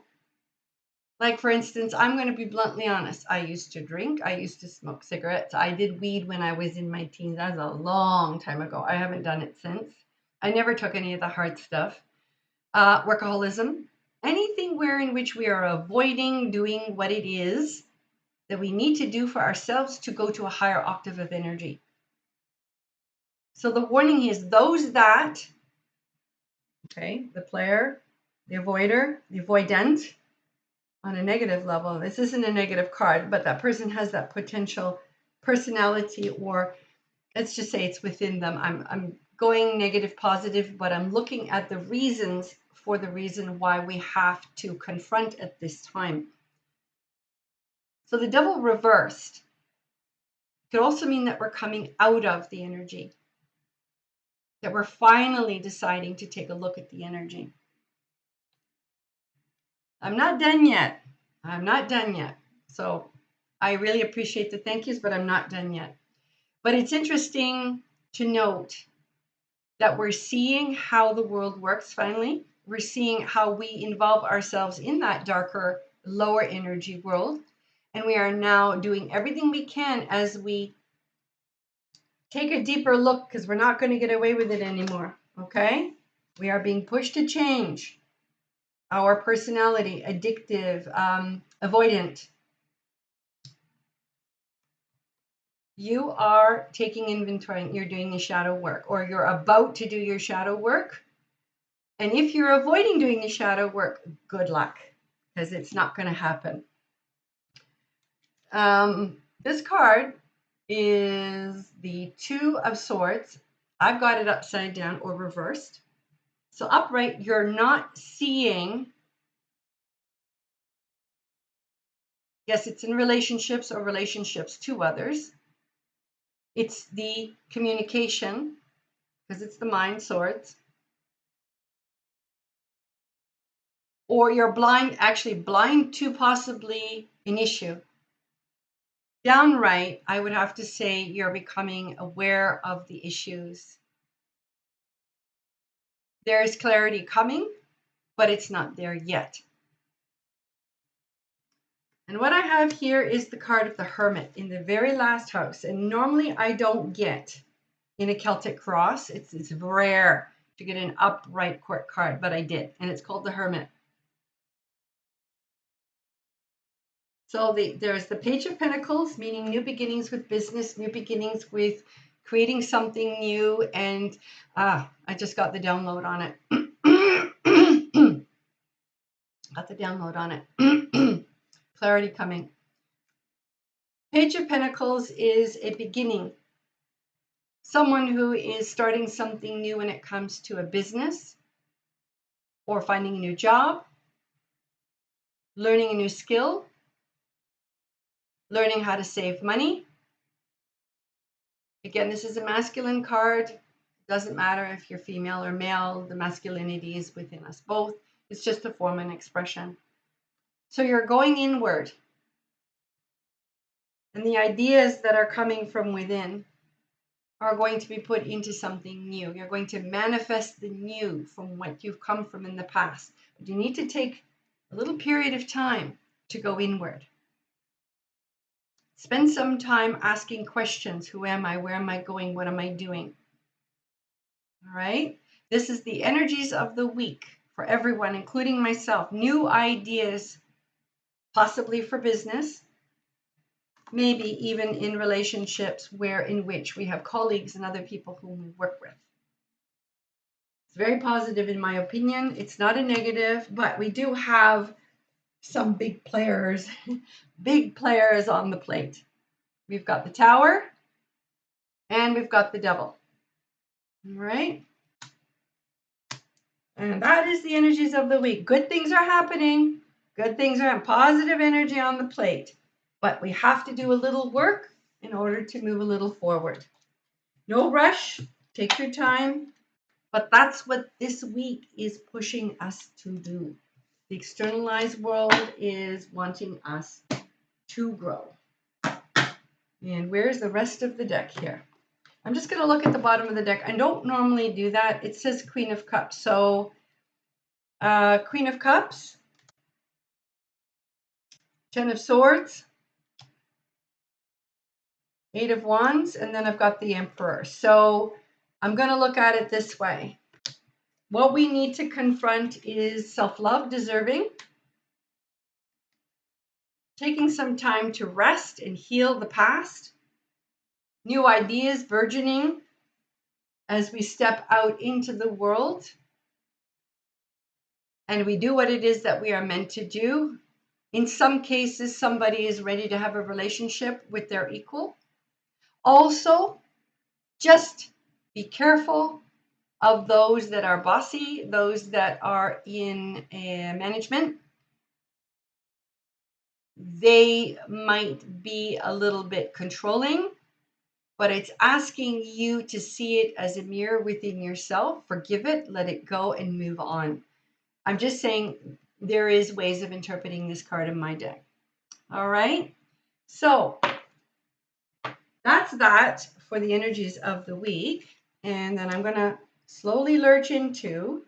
Like, for instance, I'm going to be bluntly honest. I used to drink. I used to smoke cigarettes. I did weed when I was in my teens. That was a long time ago. I haven't done it since. I never took any of the hard stuff. Workaholism. Anything wherein which we are avoiding doing what it is that we need to do for ourselves to go to a higher octave of energy. So the warning is those that, okay, the player, the avoider, the avoidant, on a negative level. This isn't a negative card, but that person has that potential personality, or let's just say it's within them. I'm going negative, positive, but I'm looking at the reasons for the reason why we have to confront at this time. So the devil reversed could also mean that we're coming out of the energy, that we're finally deciding to take a look at the energy. I'm not done yet. I'm not done yet. So I really appreciate the thank yous, but I'm not done yet. But it's interesting to note that we're seeing how the world works finally. We're seeing how we involve ourselves in that darker, lower energy world. And we are now doing everything we can as we take a deeper look, because we're not going to get away with it anymore. Okay? We are being pushed to change our personality, addictive, avoidant. You are taking inventory and you're doing the shadow work, or you're about to do your shadow work. And if you're avoiding doing the shadow work, good luck, because it's not going to happen. This card is the Two of Swords. I've got it upside down or reversed. So upright, you're not seeing. Yes, it's in relationships or relationships to others. It's the communication, because it's the mind swords. Or you're blind, actually blind to possibly an issue. Downright, I would have to say you're becoming aware of the issues. There is clarity coming, but it's not there yet. And what I have here is the card of the Hermit in the very last house. And normally I don't get in a Celtic cross. It's rare to get an upright court card, but I did. And it's called the Hermit. So there's the Page of Pentacles, meaning new beginnings with business, new beginnings with creating something new. And I just got the download on it. Got the download on it. Clarity coming. Page of Pentacles is a beginning. Someone who is starting something new when it comes to a business, or finding a new job, learning a new skill, learning how to save money. Again, this is a masculine card. It doesn't matter if you're female or male. The masculinity is within us both. It's just a form and expression. So you're going inward. And the ideas that are coming from within are going to be put into something new. You're going to manifest the new from what you've come from in the past. But you need to take a little period of time to go inward. Spend some time asking questions. Who am I? Where am I going? What am I doing? All right. This is the energies of the week for everyone, including myself. New ideas, possibly for business, maybe even in relationships in which we have colleagues and other people whom we work with. It's very positive in my opinion. It's not a negative, but we do have some big players on the plate. We've got the Tower and we've got the Devil. All right. And that is the energies of the week. Good things are happening. Good things are positive energy on the plate. But we have to do a little work in order to move a little forward. No rush. Take your time. But that's what this week is pushing us to do. The externalized world is wanting us to grow. And where's the rest of the deck here? I'm just going to look at the bottom of the deck. I don't normally do that. It says Queen of Cups. So Queen of Cups, Ten of Swords, Eight of Wands, and then I've got the Emperor. So I'm going to look at it this way. What we need to confront is self-love, deserving, taking some time to rest and heal the past, new ideas burgeoning as we step out into the world and we do what it is that we are meant to do. In some cases, somebody is ready to have a relationship with their equal. Also, just be careful of those that are bossy, those that are in management. They might be a little bit controlling, but it's asking you to see it as a mirror within yourself, forgive it, let it go, and move on. I'm just saying there is ways of interpreting this card in my deck. All right, so that's that for the energies of the week. And then I'm going to slowly lurch into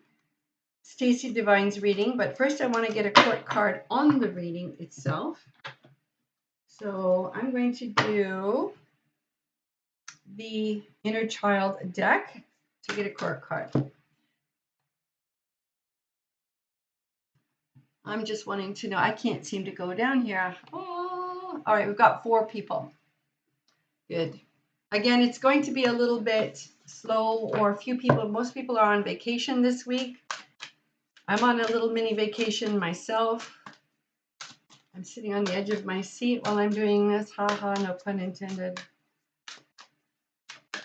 Stacey Divine's reading, but first I want to get a court card on the reading itself. So I'm going to do the Inner Child deck to get a court card. I'm just wanting to know, I can't seem to go down here. Oh, all right, we've got 4 people. Good. Again, it's going to be a little bit slow, or a few people. Most people are on vacation this week. I'm on a little mini vacation myself. I'm sitting on the edge of my seat while I'm doing this. Haha, no pun intended. I'm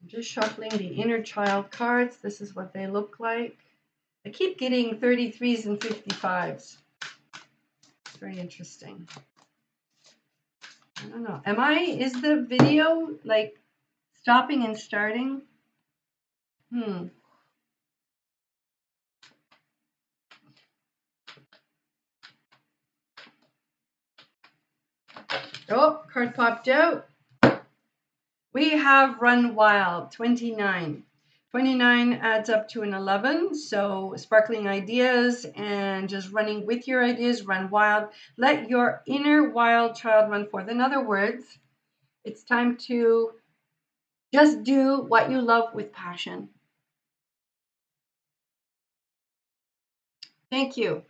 just shuffling the Inner Child cards. This is what they look like. I keep getting 33s and 55s. It's very interesting. I don't know. Is the video like stopping and starting? Oh, card popped out. We have Run Wild, 29. 29 adds up to an 11, so sparkling ideas and just running with your ideas, run wild. Let your inner wild child run forth. In other words, it's time to just do what you love with passion. Thank you.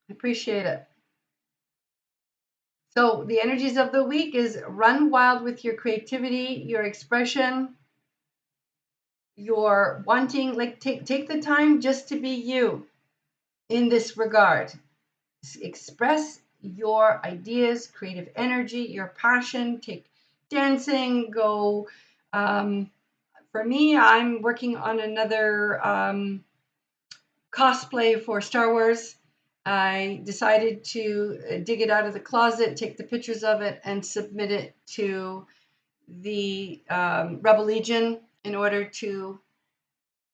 I appreciate it. So the energies of the week is run wild with your creativity, your expression, your wanting, like take the time just to be you in this regard. Express your ideas, creative energy, your passion. Take dancing, go. For me, I'm working on another cosplay for Star Wars. I decided to dig it out of the closet, take the pictures of it, and submit it to the Rebel Legion in order to,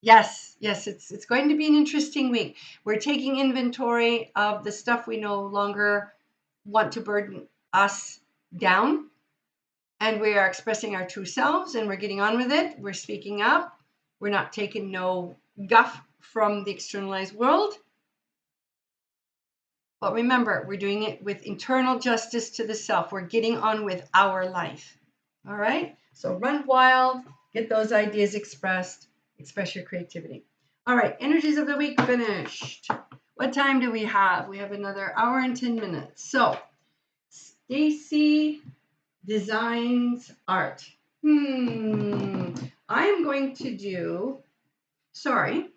yes, it's going to be an interesting week. We're taking inventory of the stuff we no longer want to burden us down, and we are expressing our true selves, and we're getting on with it. We're speaking up. We're not taking no guff from the externalized world. But remember, we're doing it with internal justice to the self. We're getting on with our life. All right? So run wild, get those ideas expressed, express your creativity. All right, energies of the week finished. What time do we have? We have another hour and 10 minutes. So, Stacey Designs Art. I am going to do, sorry.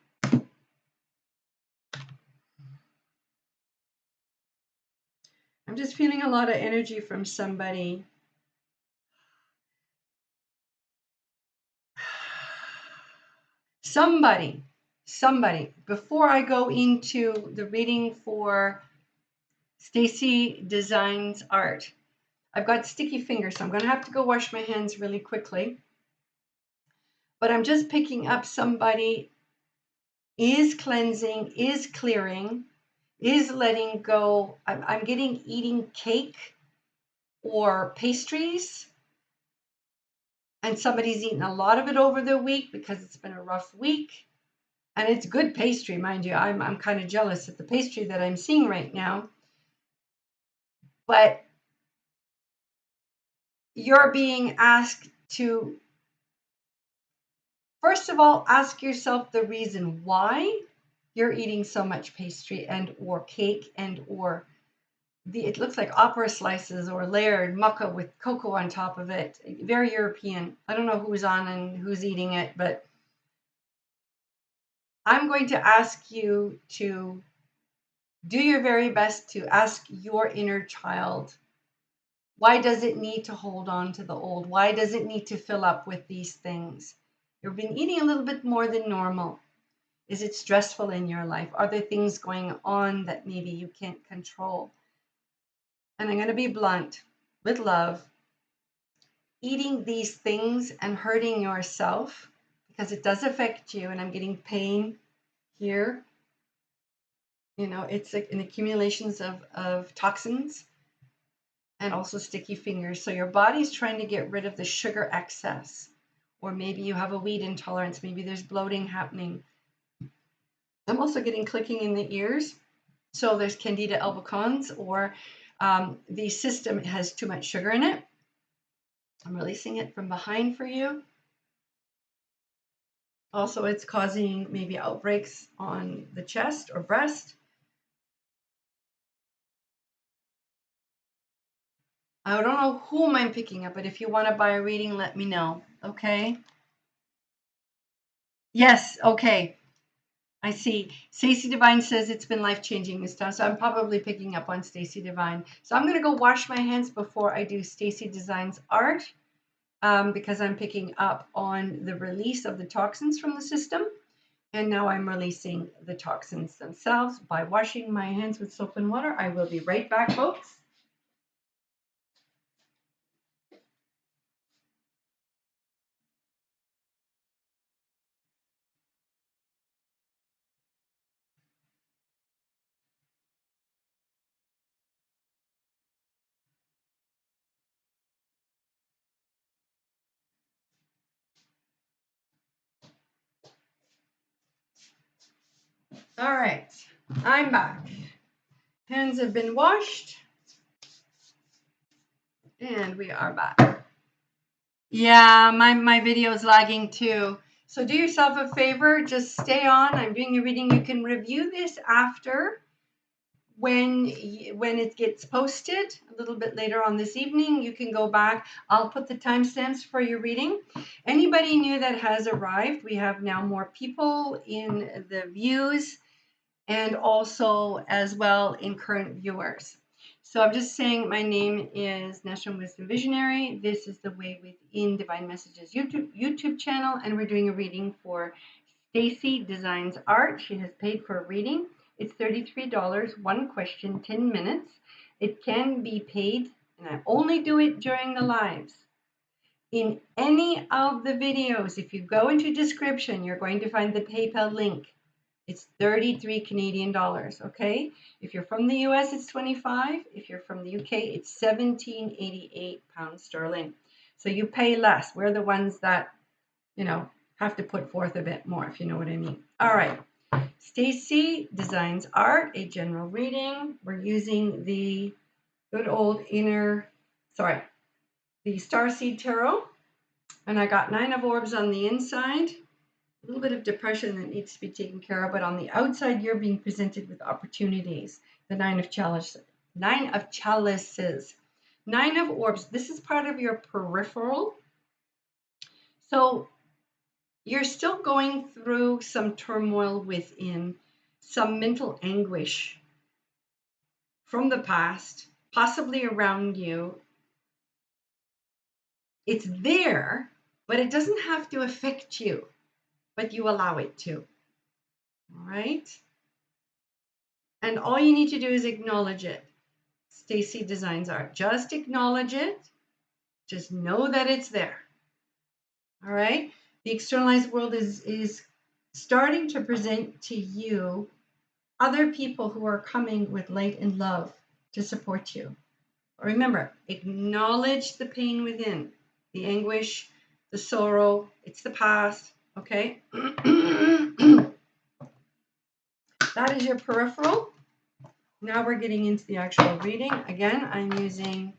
I'm just feeling a lot of energy from somebody. Somebody somebody, before I go into the reading for Stacy Designs Art, I've got sticky fingers, so I'm going to have to go wash my hands really quickly. But I'm just picking up somebody is cleansing, is clearing, is letting go. I'm getting eating cake or pastries, and somebody's eaten a lot of it over the week because it's been a rough week. And it's good pastry, mind you. I'm kind of jealous at the pastry that I'm seeing right now. But you're being asked to, first of all, ask yourself the reason why you're eating so much pastry and or cake and or it looks like opera slices or layered maca with cocoa on top of it. Very European. I don't know who's on and who's eating it, but I'm going to ask you to do your very best to ask your inner child, why does it need to hold on to the old? Why does it need to fill up with these things? You've been eating a little bit more than normal. Is it stressful in your life? Are there things going on that maybe you can't control? And I'm going to be blunt, with love. Eating these things and hurting yourself, because it does affect you, and I'm getting pain here. You know, it's an accumulations of toxins and also sticky fingers. So your body's trying to get rid of the sugar excess. Or maybe you have a wheat intolerance. Maybe there's bloating happening. I'm also getting clicking in the ears. So there's Candida albicans, or the system has too much sugar in it. I'm releasing it from behind for you. Also, it's causing maybe outbreaks on the chest or breast. I don't know whom I'm picking up, but if you want to buy a reading, let me know. Okay? Yes, okay. I see. Stacy Divine says it's been life-changing this time, so I'm probably picking up on Stacy Divine. So I'm going to go wash my hands before I do Stacy Designs Art, because I'm picking up on the release of the toxins from the system. And now I'm releasing the toxins themselves by washing my hands with soap and water. I will be right back, folks. All right, I'm back. Hands have been washed, and we are back. Yeah, my video is lagging too. So do yourself a favor, just stay on. I'm doing a reading. You can review this after when it gets posted a little bit later on this evening. You can go back. I'll put the timestamps for your reading. Anybody new that has arrived, we have now more people in the views and also as well in current viewers. So I'm just saying my name is Nesrin Wisdom Visionary. This is the Way Within Divine Messages YouTube channel, and we're doing a reading for Stacy Designs Art. She has paid for a reading. It's $33, one question, 10 minutes. It can be paid, and I only do it during the lives. In any of the videos, if you go into description, you're going to find the PayPal link. It's 33 Canadian dollars, okay? If you're from the US, it's 25. If you're from the UK, it's 17.88 pounds sterling. So you pay less. We're the ones that, you know, have to put forth a bit more, if you know what I mean. All right. Stacy Designs Art, a general reading. We're using the good old the Starseed Tarot. And I got 9 of orbs on the inside. A little bit of depression that needs to be taken care of, but on the outside, you're being presented with opportunities. The 9 of chalices. 9 of chalices. 9 of orbs. This is part of your peripheral. So you're still going through some turmoil within, some mental anguish from the past, possibly around you. It's there, but it doesn't have to affect you, but you allow it to. All right. And all you need to do is acknowledge it. Stacy Designs Art. Just acknowledge it. Just know that it's there. All right. The externalized world is starting to present to you other people who are coming with light and love to support you. Remember, acknowledge the pain within, the anguish, the sorrow. It's the past. Okay. That is your peripheral. Now we're getting into the actual reading. Again, I'm using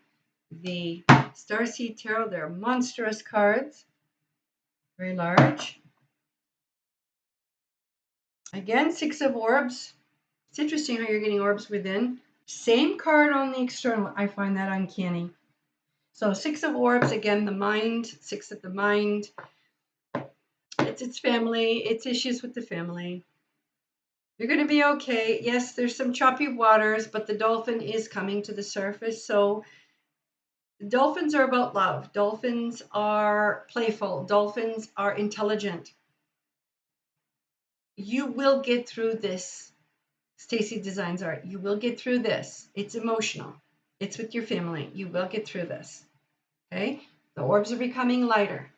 the Starseed Tarot. They're monstrous cards, very large. Again, Six of Orbs. It's interesting how you're getting orbs within. Same card on the external. I find that uncanny. So Six of Orbs, again, the mind, six of the mind. It's its family. It's issues with the family. You're going to be okay. Yes, there's some choppy waters, but the dolphin is coming to the surface. So dolphins are about love. Dolphins are playful. Dolphins are intelligent. You will get through this, Stacy Designs Art. You will get through this. It's emotional. It's with your family. You will get through this. Okay? The orbs are becoming lighter.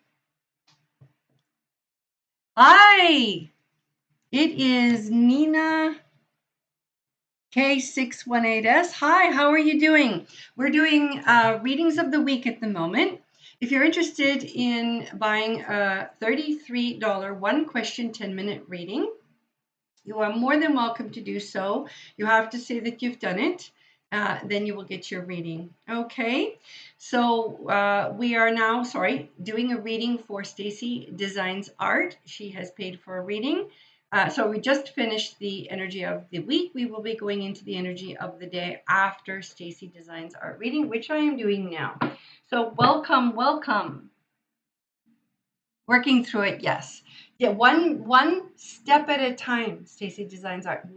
Hi! It is Nina K618S. Hi, how are you doing? We're doing readings of the week at the moment. If you're interested in buying a $33 one question 10-minute reading, you are more than welcome to do so. You have to say that you've done it. Then you will get your reading. Okay, so we are now, doing a reading for Stacy Designs Art. She has paid for a reading. So we just finished the energy of the week. We will be going into the energy of the day after Stacy Designs Art reading, which I am doing now. So welcome, welcome. Working through it, yes. Yeah, one step at a time, Stacy Designs Art.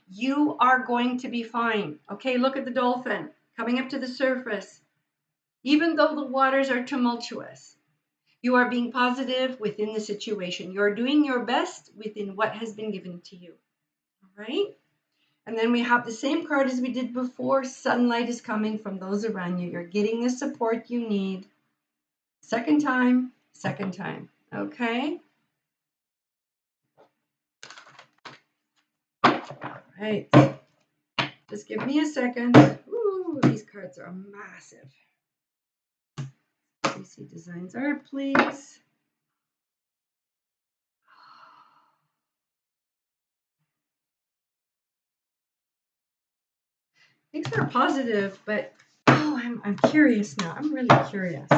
You are going to be fine. Okay, look at the dolphin coming up to the surface. Even though the waters are tumultuous, you are being positive within the situation. You're doing your best within what has been given to you. All right? And then we have the same card as we did before. Sunlight is coming from those around you. You're getting the support you need. Second time. Okay? All right. Just give me a second. Ooh, these cards are massive. CC Designs Art, please. Things are positive, but I'm curious now. I'm really curious.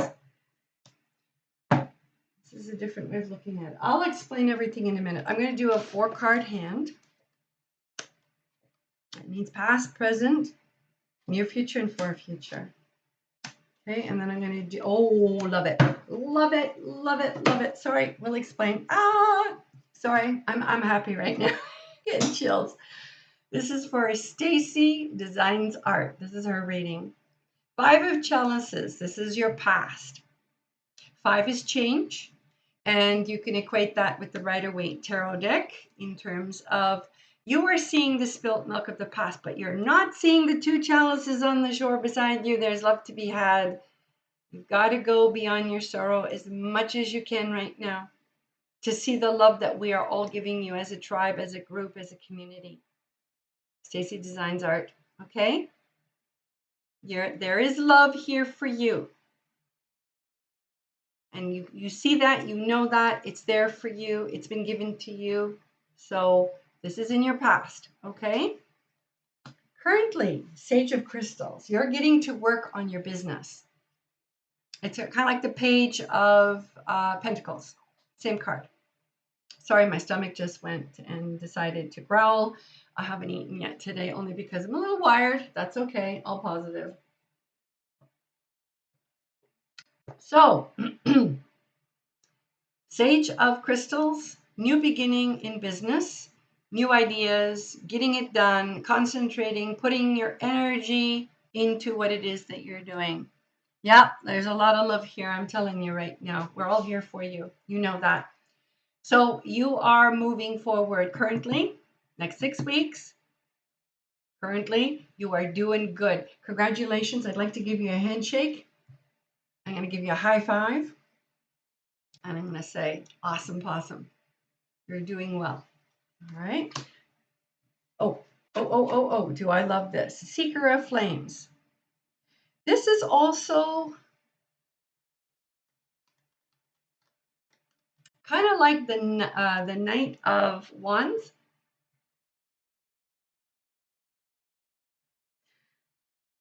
This is a different way of looking at it. I'll explain everything in a minute. I'm going to do a 4-card hand. It means past, present, near future, and far future. Okay, and then I'm going to do, love it. Love it, love it, love it. Sorry, we'll explain. Sorry, I'm happy right now. Getting chills. This is for Stacy Designs Art. This is her reading. 5 of Chalices. This is your past. 5 is change. And you can equate that with the Rider-Waite Tarot deck in terms of you are seeing the spilt milk of the past, but you're not seeing the 2 chalices on the shore beside you. There's love to be had. You've got to go beyond your sorrow as much as you can right now to see the love that we are all giving you as a tribe, as a group, as a community. Stacy Designs Art, okay? There is love here for you. And you see that, you know that, it's there for you, it's been given to you. So this is in your past, okay? Currently, Sage of Crystals, you're getting to work on your business. It's kind of like the Page of Pentacles, same card. Sorry, my stomach just went and decided to growl. I haven't eaten yet today, only because I'm a little wired. That's okay, all positive. So, Sage of Crystals, new beginning in business, new ideas, getting it done, concentrating, putting your energy into what it is that you're doing. Yeah, there's a lot of love here. I'm telling you right now. We're all here for you. You know that. So you are moving forward currently, next 6 weeks. Currently, you are doing good. Congratulations. I'd like to give you a handshake. I'm going to give you a high five. And I'm going to say, awesome possum. You're doing well. All right. Oh, do I love this? Seeker of Flames. This is also kind of like the Knight of Wands.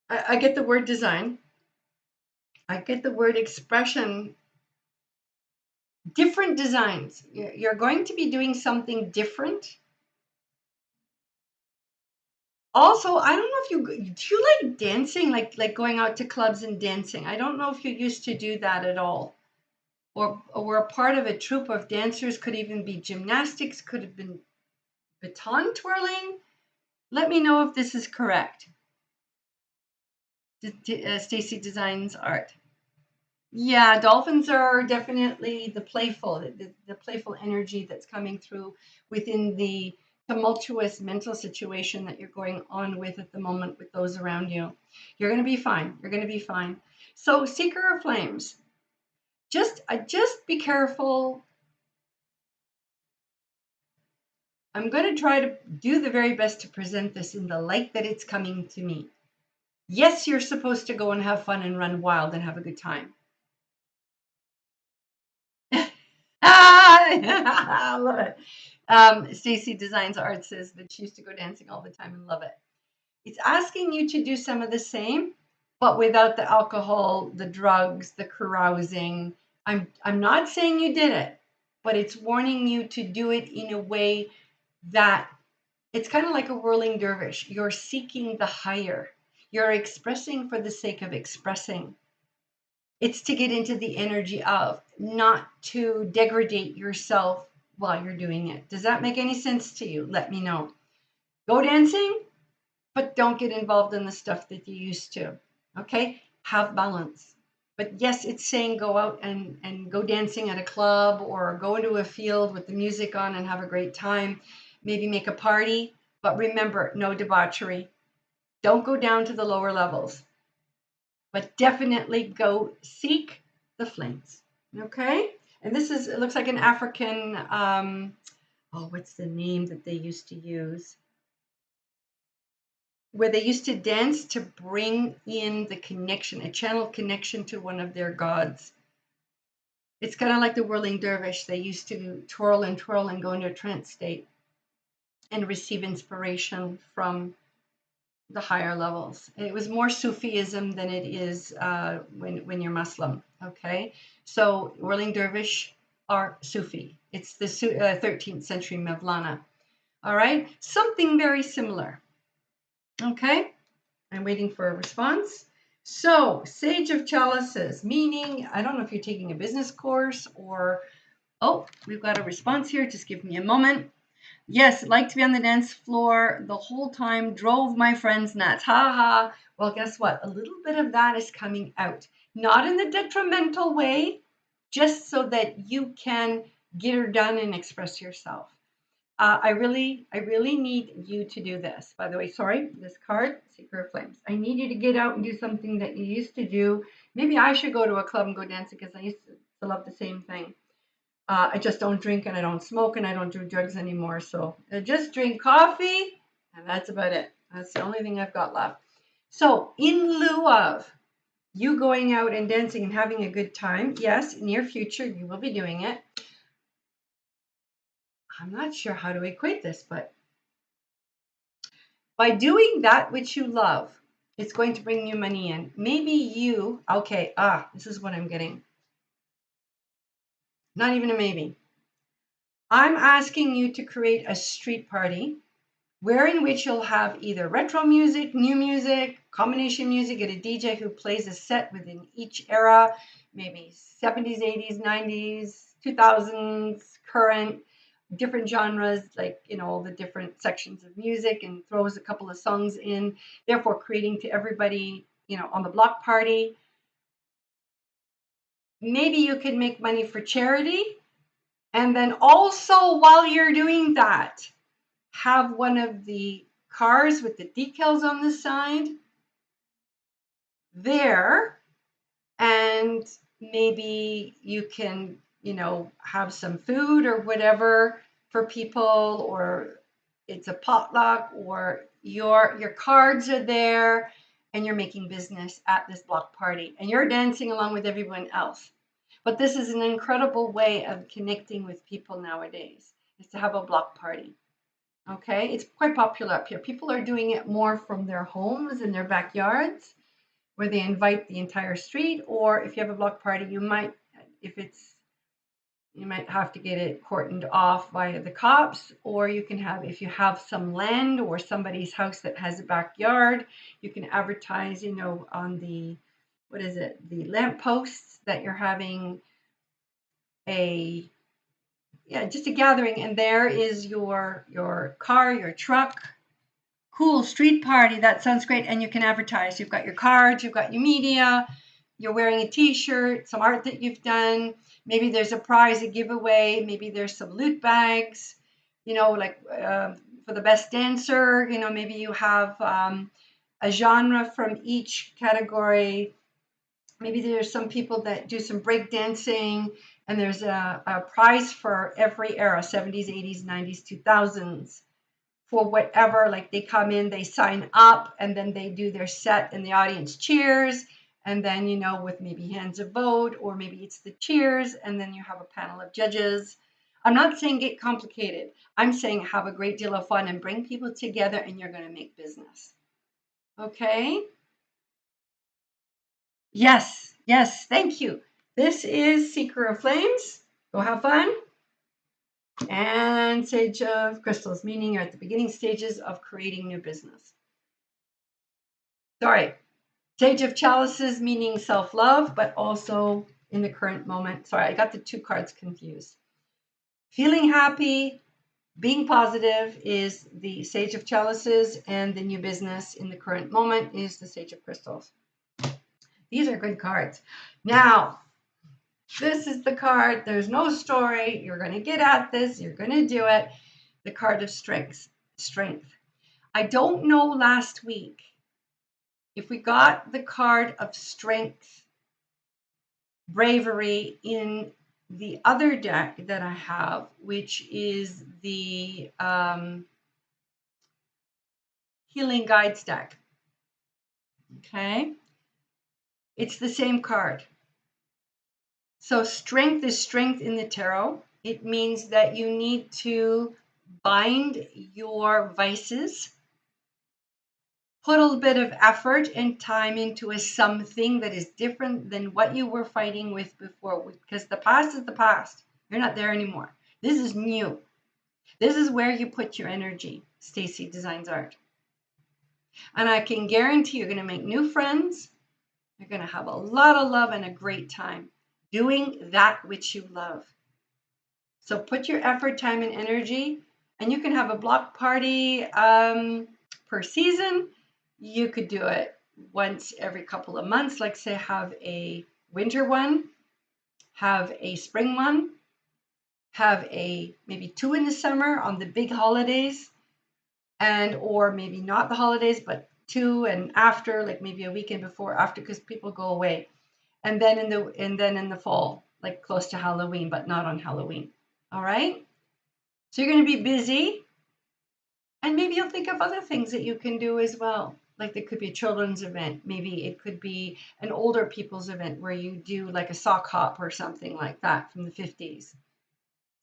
I get the word design. I get the word expression. Different designs. You're going to be doing something different. Also, I don't know if do you like dancing, like going out to clubs and dancing. I don't know if you used to do that at all, or were a part of a troupe of dancers. Could even be gymnastics. Could have been baton twirling. Let me know if this is correct. Stacy Designs Art. Yeah, dolphins are definitely the playful energy that's coming through within the tumultuous mental situation that you're going on with at the moment with those around you. You're going to be fine. You're going to be fine. So, Seeker of Flames, just be careful. I'm going to try to do the very best to present this in the light that it's coming to me. Yes, you're supposed to go and have fun and run wild and have a good time. I love it. Stacy Designs Art says that she used to go dancing all the time and love it. It's asking you to do some of the same, but without the alcohol, the drugs, the carousing. I'm not saying you did it, but it's warning you to do it in a way that it's kind of like a whirling dervish. You're seeking the higher. You're expressing for the sake of expressing. It's to get into the energy of, not to degrade yourself while you're doing it. Does that make any sense to you? Let me know. Go dancing, but don't get involved in the stuff that you used to. Okay? Have balance. But yes, it's saying go out and go dancing at a club or go into a field with the music on and have a great time. Maybe make a party. But remember, no debauchery. Don't go down to the lower levels. But definitely go seek the flames. Okay? And this is, it looks like an African, what's the name that they used to use? Where they used to dance to bring in the connection, a channel connection to one of their gods. It's kind of like the whirling dervish. They used to twirl and go into a trance state and receive inspiration from the higher levels. And it was more Sufism than it is when you're Muslim. Okay, so whirling dervish are Sufi. It's the 13th century Mevlana. All right, something very similar. Okay, I'm waiting for a response. So, Sage of Chalices, meaning, I don't know if you're taking a business course or, oh, we've got a response here. Just give me a moment. Yes, like to be on the dance floor the whole time, drove my friends nuts. Ha ha. Well, guess what? A little bit of that is coming out. Not in the detrimental way, just so that you can get her done and express yourself. I really need you to do this. By the way, sorry, this card, Secret of Flames. I need you to get out and do something that you used to do. Maybe I should go to a club and go dancing because I used to love the same thing. I just don't drink and I don't smoke and I don't do drugs anymore. So I just drink coffee and that's about it. That's the only thing I've got left. So in lieu of you going out and dancing and having a good time, yes, near future you will be doing it. I'm not sure how to equate this, but by doing that which you love, it's going to bring you money in. Maybe you, okay, this is what I'm getting. Not even a maybe. I'm asking you to create a street party wherein which you'll have either retro music, new music, combination music, and a DJ who plays a set within each era, maybe 70s, 80s, 90s, 2000s, current, different genres, like, all the different sections of music, and throws a couple of songs in, therefore creating to everybody, on the block party. Maybe you could make money for charity. And then also while you're doing that, have one of the cars with the decals on the side there, and maybe you can, have some food or whatever for people, or it's a potluck, or your cards are there and you're making business at this block party and you're dancing along with everyone else. But this is an incredible way of connecting with people nowadays, is to have a block party. Okay, it's quite popular up here. People are doing it more from their homes and their backyards, where they invite the entire street. Or if you have a block party, you might have to get it cordoned off via the cops, or you can have, if you have some land or somebody's house that has a backyard, you can advertise, on the, the lamp posts, that you're having just a gathering, and there is your car, your truck. Cool, street party, that sounds great. And you can advertise. You've got your cards, you've got your media, you're wearing a t-shirt, some art that you've done. Maybe there's a prize, a giveaway. Maybe there's some loot bags, for the best dancer. Maybe you have a genre from each category. Maybe there's some people that do some break dancing, and there's a prize for every era, 70s, 80s, 90s, 2000s. For whatever, like they come in, they sign up, and then they do their set and the audience cheers. And then, with maybe hands of vote, or maybe it's the cheers, and then you have a panel of judges. I'm not saying get complicated. I'm saying have a great deal of fun and bring people together, and you're going to make business. Okay? Yes, thank you. This is Seeker of Flames. Go have fun. And Sage of Crystals, meaning you're at the beginning stages of creating new business. Sorry. Sage of Chalices, meaning self-love, but also in the current moment. Sorry, I got the two cards confused. Feeling happy, being positive is the Sage of Chalices, and the new business in the current moment is the Sage of Crystals. These are good cards. Now, this is the card. There's no story. You're going to get at this. You're going to do it. The card of strength. I don't know last week if we got the card of strength, bravery, in the other deck that I have, which is the Healing Guides deck. Okay. It's the same card. So strength is strength in the tarot. It means that you need to bind your vices, put a little bit of effort and time into something that is different than what you were fighting with before, because the past is the past. You're not there anymore. This is new. This is where you put your energy. Stacy Designs Art. And I can guarantee you're going to make new friends. You're going to have a lot of love and a great time doing that which you love. So put your effort, time, and energy, and you can have a block party per season. You could do it once every couple of months, like say have a winter one, have a spring one, have maybe two in the summer on the big holidays, or maybe not the holidays, but two, and after, like maybe a weekend before, after, because people go away. And then in the fall, like close to Halloween, but not on Halloween. All right? So you're going to be busy, and maybe you'll think of other things that you can do as well. Like there could be a children's event. Maybe it could be an older people's event where you do like a sock hop or something like that from the 50s.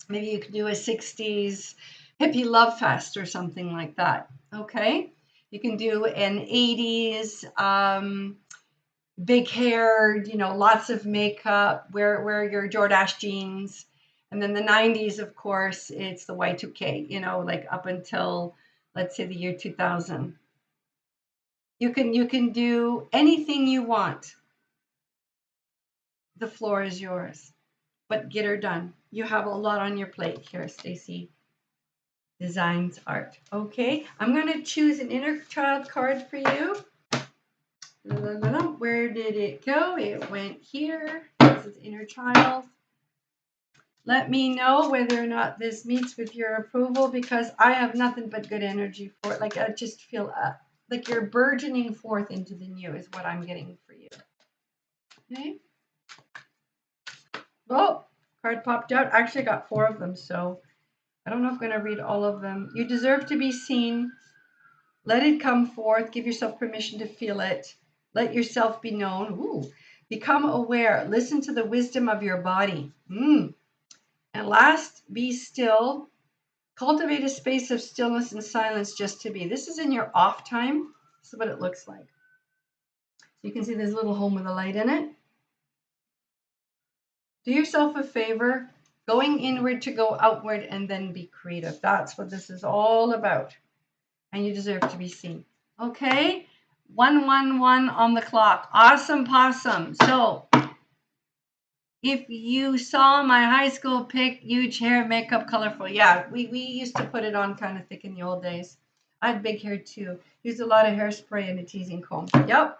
Maybe you could do a 60s hippie love fest or something like that. Okay? You can do an 80s big hair, lots of makeup, wear your Jordache jeans. And then the 90s, of course, it's the Y2K, like up until, let's say, the year 2000. You can do anything you want. The floor is yours, but get her done. You have a lot on your plate here, Stacy Designs Art. Okay, I'm going to choose an inner child card for you. Where did it go? It went here. This is inner child. Let me know whether or not this meets with your approval, because I have nothing but good energy for it. Like I just feel like you're burgeoning forth into the new is what I'm getting for you. Okay. Oh, card popped out. Actually, I got 4 of them, so I don't know if I'm going to read all of them. You deserve to be seen. Let it come forth. Give yourself permission to feel it. Let yourself be known. Ooh. Become aware. Listen to the wisdom of your body. And last, be still. Cultivate a space of stillness and silence just to be. This is in your off time. This is what it looks like. You can see there's a little home with a light in it. Do yourself a favor, going inward to go outward, and then be creative. That's what this is all about. And you deserve to be seen. Okay? 111 on the clock. Awesome possum. So, if you saw my high school pic, huge hair, makeup, colorful. Yeah, we used to put it on kind of thick in the old days. I had big hair too. Used a lot of hairspray and a teasing comb. Yep.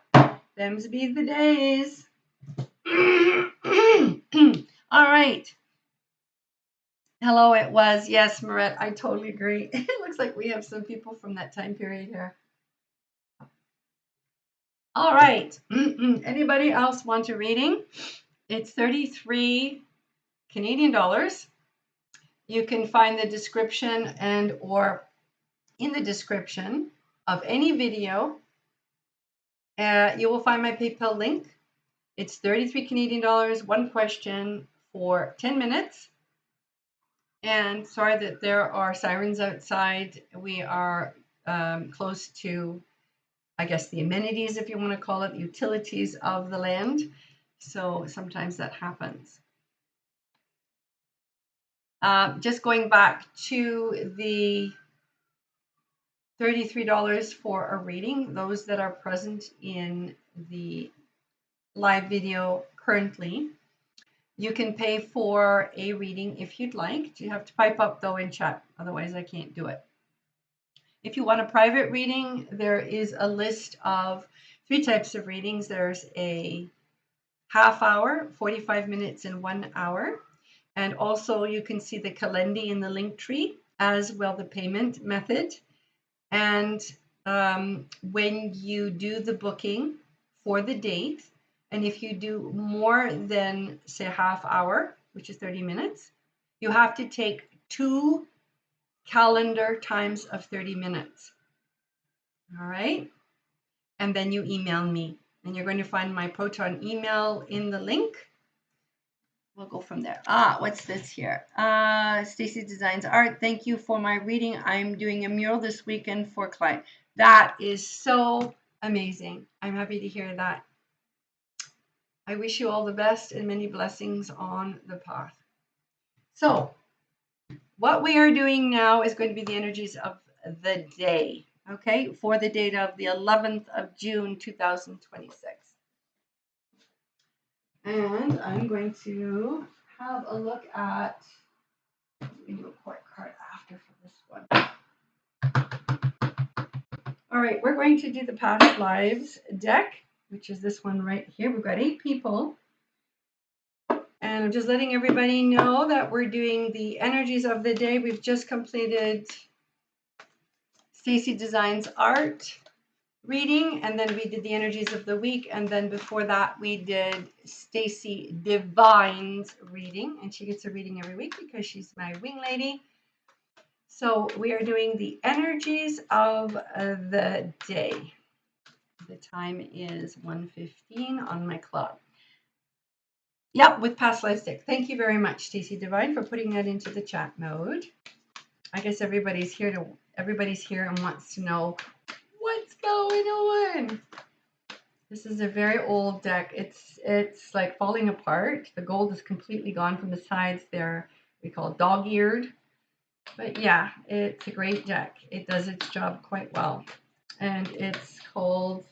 Them's be the days. All right. Hello, it was. Yes, Marette, I totally agree. It looks like we have some people from that time period here. All right. Anybody else want a reading? It's 33 Canadian dollars. You can find the description and or in the description of any video. You will find my PayPal link. It's 33 Canadian dollars, one question for 10 minutes. And sorry that there are sirens outside. We are close to, I guess, the amenities, if you want to call it, the utilities of the land. So sometimes that happens. Just going back to the $33 for a reading, those that are present in the live video currently, you can pay for a reading if you'd like. You have to pipe up though in chat, otherwise I can't do it. If you want a private reading, there is a list of 3 types of readings. There's a half hour, 45 minutes, and 1 hour. And also you can see the Calendly in the link tree, as well the payment method. And when you do the booking for the date, and if you do more than, say, a half hour, which is 30 minutes, you have to take 2 calendar times of 30 minutes. All right. And then you email me. And you're going to find my Proton email in the link. We'll go from there. What's this here? Stacy Designs Art. Thank you for my reading. I'm doing a mural this weekend for a client. That is so amazing. I'm happy to hear that. I wish you all the best and many blessings on the path. So, what we are doing now is going to be the energies of the day, okay, for the date of the 11th of June, 2026. And I'm going to have a look at, we do a court card after for this one. All right, we're going to do the past lives deck, which is this one right here. We've got 8 people. And I'm just letting everybody know that we're doing the energies of the day. We've just completed Stacy Designs Art reading, and then we did the energies of the week, and then before that we did Stacy Divine's reading, and she gets a reading every week because she's my wing lady. So we are doing the energies of the day. The time is 1:15 on my clock. Yep, with past life stick. Thank you very much, Stacy Divine, for putting that into the chat mode. I guess everybody's here and wants to know what's going on. This is a very old deck. It's like falling apart. The gold is completely gone from the sides. They're, we call it dog-eared. But yeah, it's a great deck. It does its job quite well. And it's called,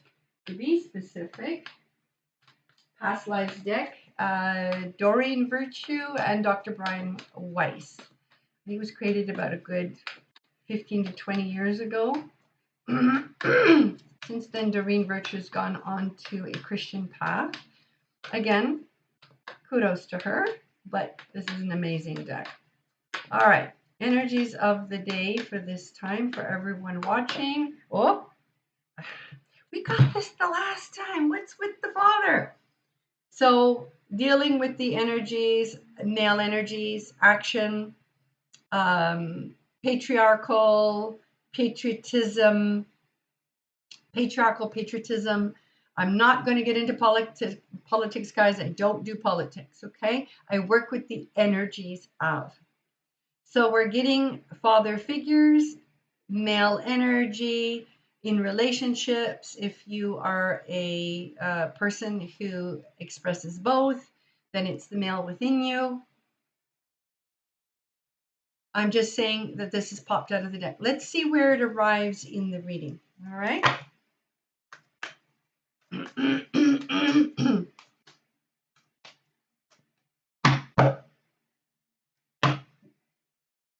to be specific, Past Lives deck, Doreen Virtue and Dr. Brian Weiss. He was created about a good 15 to 20 years ago. Since then, Doreen Virtue's gone on to a Christian path. Again, kudos to her. but this is an amazing deck. All right, energies of the day for this time for everyone watching. Oh, we got this the last time. What's with the father? So dealing with the energies, male energies, action, patriarchal patriotism. I'm not going to get into politics, guys. I don't do politics, okay? I work with the energies of. So we're getting father figures, male energy in relationships. If you are a person who expresses both, then it's the male within you. I'm just saying that this has popped out of the deck. Let's see where it arrives in the reading. All right.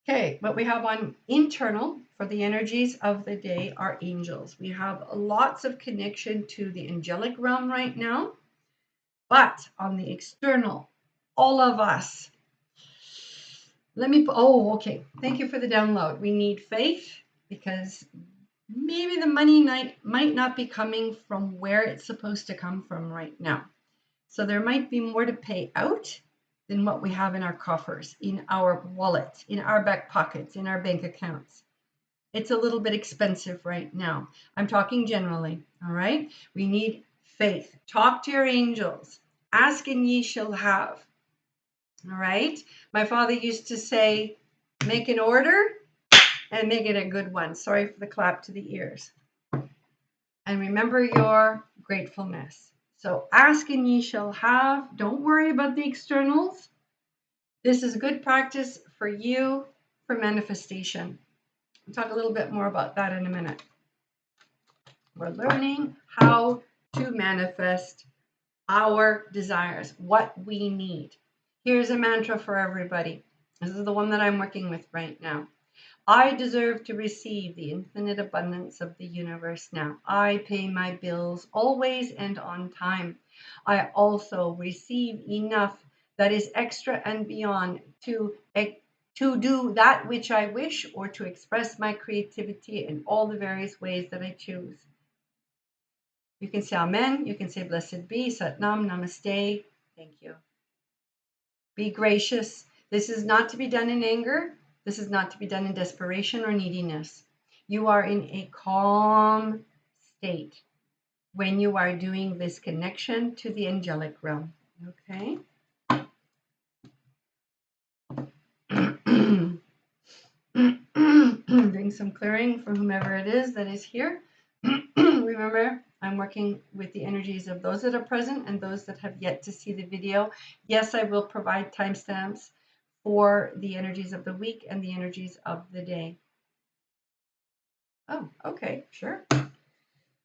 Okay, what we have on internal for the energies of the day are angels. We have lots of connection to the angelic realm right now. But on the external, all of us, okay. Thank you for the download. We need faith because maybe the money might not be coming from where it's supposed to come from right now. So there might be more to pay out than what we have in our coffers, in our wallets, in our back pockets, in our bank accounts. It's a little bit expensive right now. I'm talking generally, all right? We need faith. Talk to your angels. Ask and ye shall have, all right? My father used to say, make an order and make it a good one. Sorry for the clap to the ears. And remember your gratefulness. So ask and ye shall have. Don't worry about the externals. This is good practice for you for manifestation. We'll talk a little bit more about that in a minute. We're learning how to manifest our desires, what we need. Here's a mantra for everybody. This is the one that I'm working with right now. I deserve to receive the infinite abundance of the universe now. I pay my bills always and on time. I also receive enough that is extra and beyond to do that which I wish or to express my creativity in all the various ways that I choose. You can say Amen. You can say Blessed be, Satnam, Namaste. Thank you. Be gracious. This is not to be done in anger. This is not to be done in desperation or neediness. You are in a calm state when you are doing this connection to the angelic realm. Okay? Bring some clearing for whomever it is that is here. Remember, I'm working with the energies of those that are present and those that have yet to see the video. Yes, I will provide timestamps for the energies of the week and the energies of the day. Oh, okay, sure.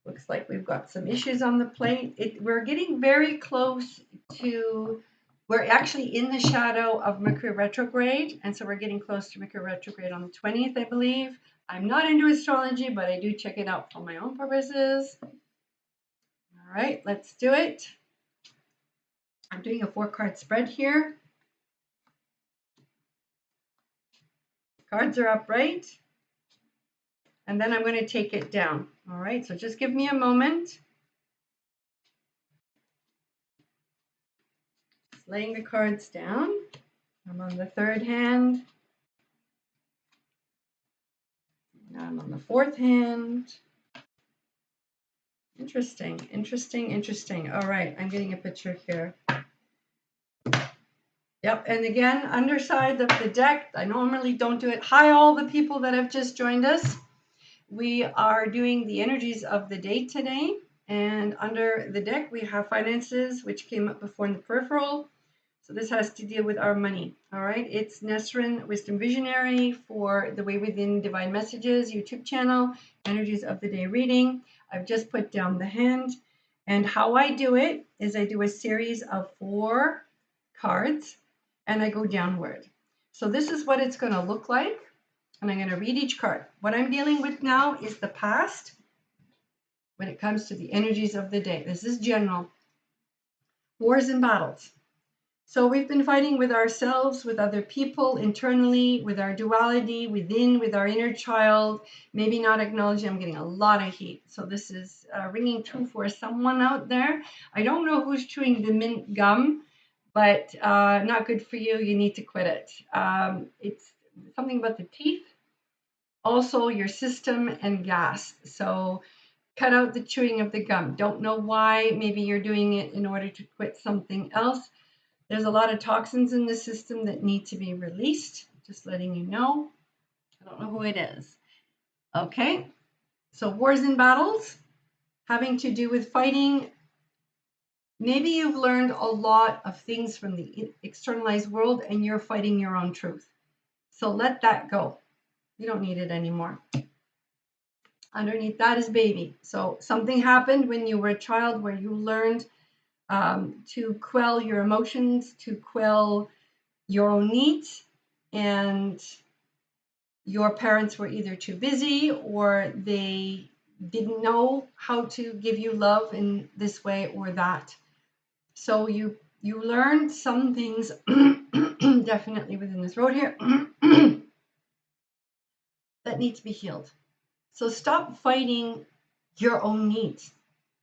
Looks like we've got some issues on the plate. We're getting very close to, we're actually in the shadow of Mercury retrograde, and so we're getting close to Mercury retrograde on the 20th, I believe. I'm not into astrology, but I do check it out for my own purposes. All right, let's do it. I'm doing a 4-card spread here. Cards are upright. And then I'm going to take it down. All right, so just give me a moment. Just laying the cards down. I'm on the 3rd hand. Now I'm on the 4th hand. Interesting, interesting, interesting. All right, I'm getting a picture here. Yep, and again, underside of the deck, I normally don't do it. Hi, all the people that have just joined us. We are doing the energies of the day today. And under the deck, we have finances, which came up before in the peripheral. So this has to deal with our money. All right. It's Nesrin, Wisdom Visionary for the Way Within Divine Messages YouTube channel, energies of the day reading. I've just put down the hand. And how I do it is I do a series of 4 cards and I go downward. So this is what it's going to look like. And I'm going to read each card. What I'm dealing with now is the past when it comes to the energies of the day. This is general. Wars and battles. So we've been fighting with ourselves, with other people, internally, with our duality, within, with our inner child, maybe not acknowledging. I'm getting a lot of heat. So this is ringing true for someone out there. I don't know who's chewing the mint gum, but not good for you. You need to quit it. It's something about the teeth, also your system and gas. So cut out the chewing of the gum. Don't know why. Maybe you're doing it in order to quit something else. There's a lot of toxins in the system that need to be released. Just letting you know. I don't know who it is. Okay. So wars and battles having to do with fighting. Maybe you've learned a lot of things from the externalized world and you're fighting your own truth. So let that go. You don't need it anymore. Underneath that is baby. So something happened when you were a child where you learned to quell your emotions, to quell your own needs, and your parents were either too busy or they didn't know how to give you love in this way or that. So you learned some things definitely within this road here that need to be healed. So stop fighting your own needs.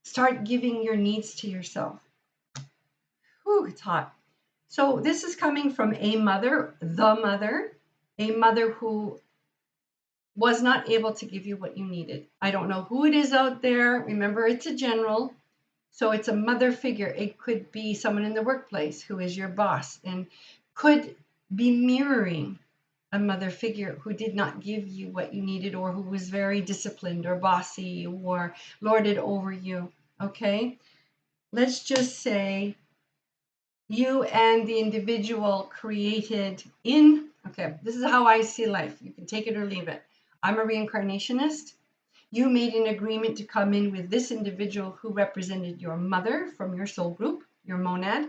Start giving your needs to yourself. Whew, it's hot. So this is coming from a mother who was not able to give you what you needed. I don't know who it is out there. Remember, it's a general. So it's a mother figure. It could be someone in the workplace who is your boss and could be mirroring a mother figure who did not give you what you needed or who was very disciplined or bossy or lorded over you. Okay? Let's just say you and the individual created okay, this is how I see life. You can take it or leave it. I'm a reincarnationist. You made an agreement to come in with this individual who represented your mother from your soul group, your monad.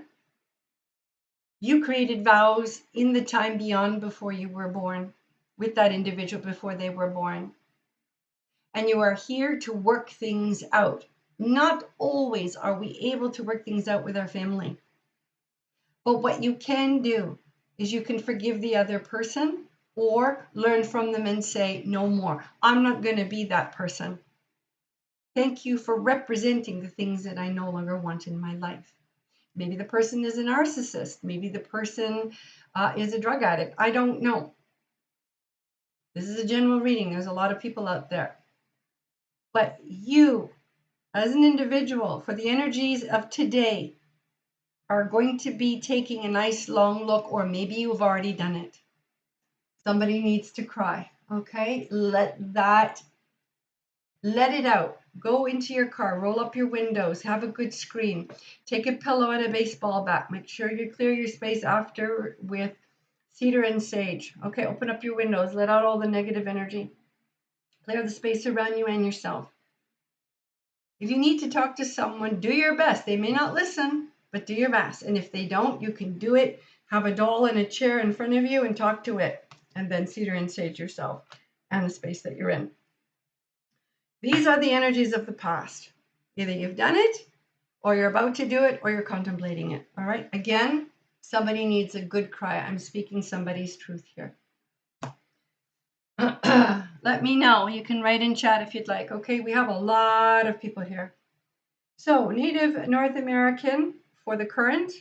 You created vows in the time beyond before you were born with that individual before they were born. And you are here to work things out. Not always are we able to work things out with our family. But what you can do is you can forgive the other person or learn from them and say, no more. I'm not going to be that person. Thank you for representing the things that I no longer want in my life. Maybe the person is a narcissist. Maybe the person is a drug addict. I don't know. This is a general reading. There's a lot of people out there. But you, as an individual, for the energies of today, are going to be taking a nice long look, or maybe you've already done it. Somebody needs to cry, okay? Let it out. Go into your car, roll up your windows, have a good scream, take a pillow and a baseball bat. Make sure you clear your space after with cedar and sage. Okay, open up your windows, let out all the negative energy. Clear the space around you and yourself. If you need to talk to someone, do your best. They may not listen, but do your best. And if they don't, you can do it. Have a doll and a chair in front of you and talk to it. And then cedar and sage yourself and the space that you're in. These are the energies of the past. Either you've done it, or you're about to do it, or you're contemplating it. All right? Again, somebody needs a good cry. I'm speaking somebody's truth here. Let me know. You can write in chat if you'd like. Okay, we have a lot of people here. So, Native North American for the current.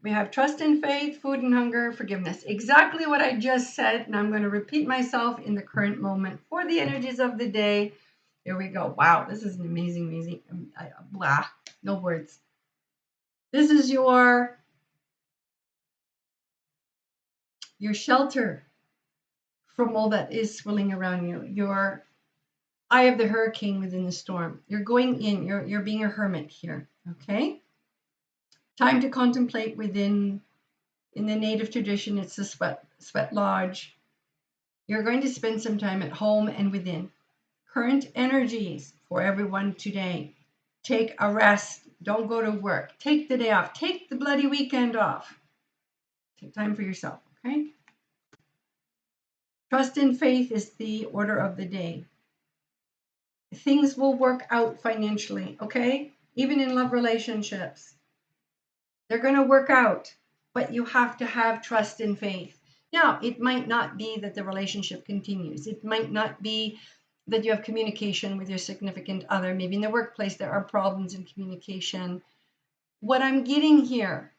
We have trust and faith, food and hunger, forgiveness. Exactly what I just said. And I'm going to repeat myself in the current moment for the energies of the day. Here we go. Wow, this is an amazing. Blah, no words. This is your shelter from all that is swirling around you. Your eye of the hurricane within the storm. You're going in. You're being a hermit here. Okay. Time to contemplate within. In the native tradition, it's the sweat lodge. You're going to spend some time at home and within. Current energies for everyone today. Take a rest. Don't go to work. Take the day off. Take the bloody weekend off. Take time for yourself, okay? Trust and faith is the order of the day. Things will work out financially, okay? Even in love relationships. They're going to work out, but you have to have trust and faith. Now, it might not be that the relationship continues. It might not be that you have communication with your significant other. Maybe in the workplace there are problems in communication. What I'm getting here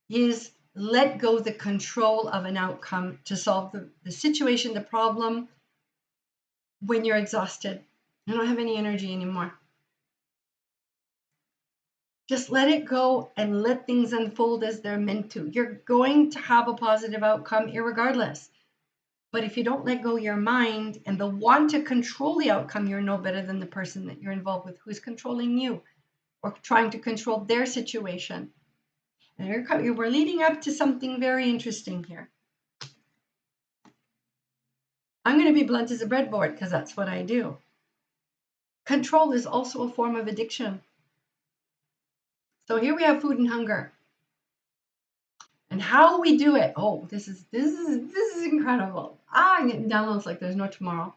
is let go the control of an outcome to solve the situation, the problem, when you're exhausted. I don't have any energy anymore. Just let it go and let things unfold as they're meant to. You're going to have a positive outcome irregardless. But if you don't let go your mind and the want to control the outcome, you're no better than the person that you're involved with who's controlling you or trying to control their situation. And we're leading up to something very interesting here. I'm going to be blunt as a breadboard because that's what I do. Control is also a form of addiction. So here we have food and hunger. And how we do it. Oh, this is incredible. I'm getting downloads like there's no tomorrow.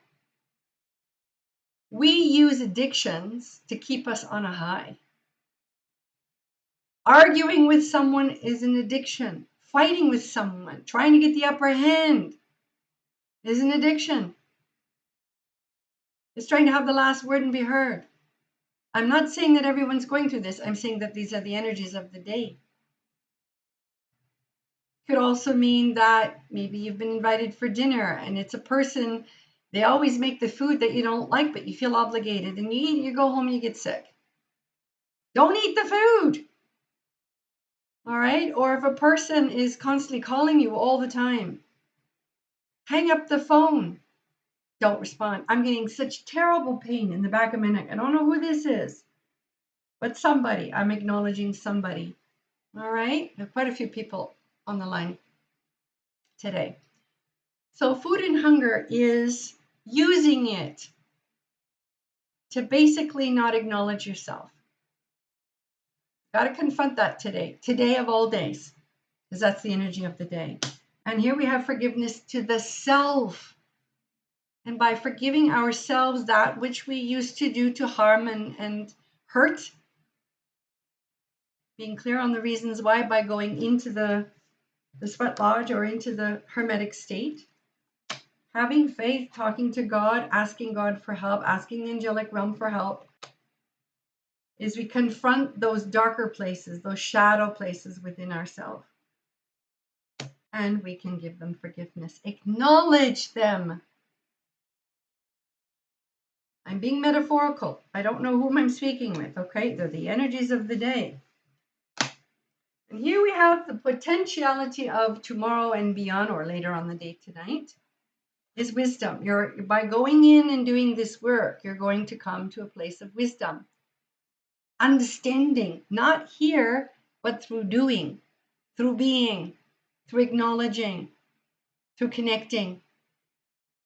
We use addictions to keep us on a high. Arguing with someone is an addiction. Fighting with someone, trying to get the upper hand is an addiction. It's trying to have the last word and be heard. I'm not saying that everyone's going through this. I'm saying that these are the energies of the day. Could also mean that maybe you've been invited for dinner and it's a person, they always make the food that you don't like, but you feel obligated and you eat, you go home, you get sick. Don't eat the food. All right. Or if a person is constantly calling you all the time, hang up the phone. Don't respond. I'm getting such terrible pain in the back of my neck. I don't know who this is, but somebody, I'm acknowledging somebody. All right. There are quite a few people on the line today. So food and hunger is using it to basically not acknowledge yourself. Got to confront that today of all days, because that's the energy of the day. And here we have forgiveness to the self. And by forgiving ourselves that which we used to do to harm and hurt, being clear on the reasons why by going into the sweat lodge or into the hermetic state, having faith, talking to God, asking God for help, asking the angelic realm for help, is we confront those darker places, those shadow places within ourselves. And we can give them forgiveness. Acknowledge them. I'm being metaphorical. I don't know whom I'm speaking with, okay? They're the energies of the day. And here we have the potentiality of tomorrow and beyond, or later on the day tonight, is wisdom. By going in and doing this work, you're going to come to a place of wisdom. Understanding, not here, but through doing, through being, through acknowledging, through connecting,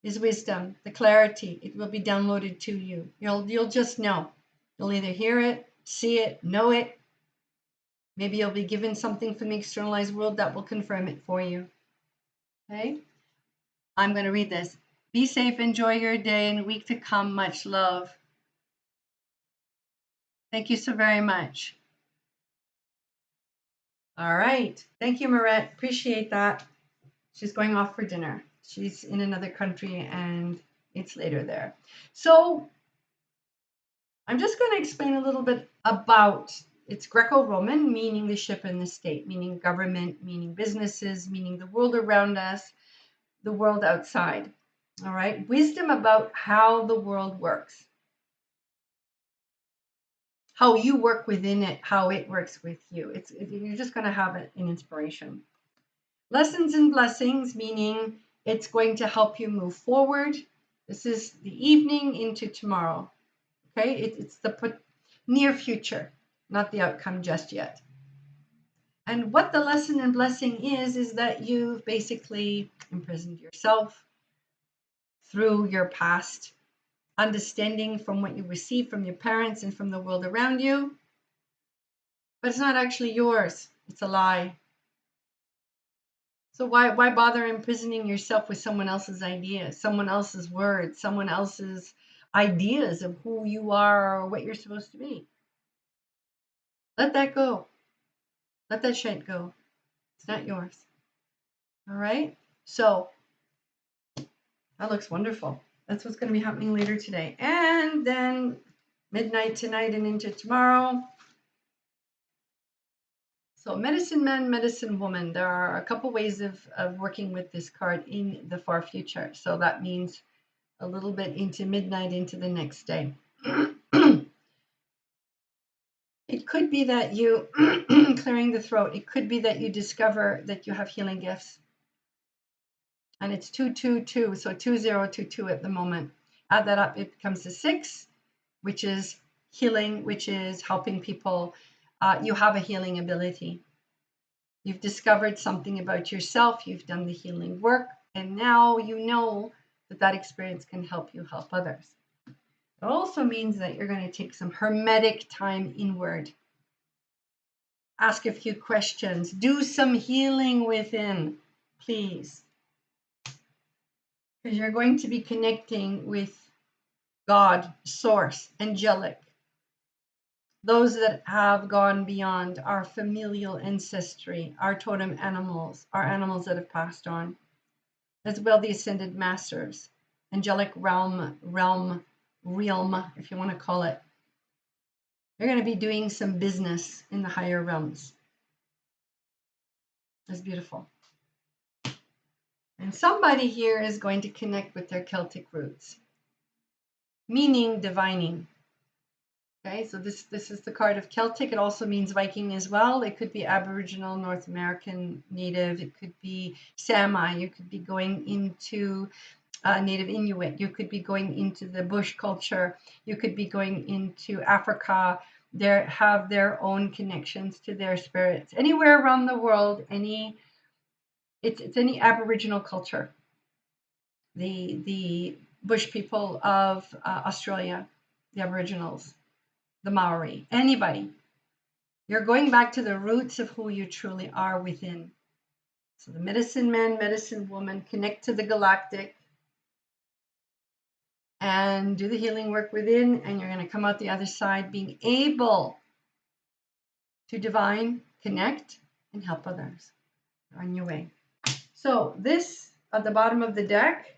is wisdom, the clarity. It will be downloaded to you. You'll just know. You'll either hear it, see it, know it. Maybe you'll be given something from the externalized world that will confirm it for you. Okay? I'm going to read this. Be safe, enjoy your day and week to come. Much love. Thank you so very much. All right. Thank you, Marette. Appreciate that. She's going off for dinner. She's in another country and it's later there. So I'm just going to explain a little bit about, it's Greco-Roman, meaning the ship and the state, meaning government, meaning businesses, meaning the world around us, the world outside. All right. Wisdom about how the world works. How you work within it, how it works with you. You're just going to have an inspiration. Lessons and blessings, meaning it's going to help you move forward. This is the evening into tomorrow. Okay, it's the near future, not the outcome just yet. And what the lesson and blessing is that you've basically imprisoned yourself through your past understanding from what you received from your parents and from the world around you. But it's not actually yours. It's a lie. So why bother imprisoning yourself with someone else's ideas, someone else's words, someone else's ideas of who you are or what you're supposed to be? Let that go. Let that shit go. It's not yours. All right? So that looks wonderful. That's what's going to be happening later today. And then midnight tonight and into tomorrow. So medicine man, medicine woman. There are a couple ways of working with this card in the far future. So that means a little bit into midnight into the next day. It could be that you, clearing the throat, it could be that you discover that you have healing gifts. And it's 222, so 2022 at the moment. Add that up, it becomes a 6, which is healing, which is helping people. You have a healing ability. You've discovered something about yourself. You've done the healing work. And now you know that that experience can help you help others. It also means that you're going to take some hermetic time inward. Ask a few questions. Do some healing within, please. Because you're going to be connecting with God, Source, angelic. Those that have gone beyond our familial ancestry, our totem animals, our animals that have passed on, as well the ascended masters, angelic realm, if you want to call it. You're going to be doing some business in the higher realms. That's beautiful. And somebody here is going to connect with their Celtic roots, meaning divining. Okay, so this is the card of Celtic. It also means Viking as well. It could be Aboriginal, North American, Native. It could be Sami. You could be going into Native Inuit. You could be going into the bush culture. You could be going into Africa. They have their own connections to their spirits. Anywhere around the world, it's any Aboriginal culture. The bush people of Australia, the Aboriginals, the Maori, anybody. You're going back to the roots of who you truly are within. So the medicine man, medicine woman, connect to the galactic and do the healing work within, and you're going to come out the other side being able to divine, connect, and help others. You're on your way. So this at the bottom of the deck,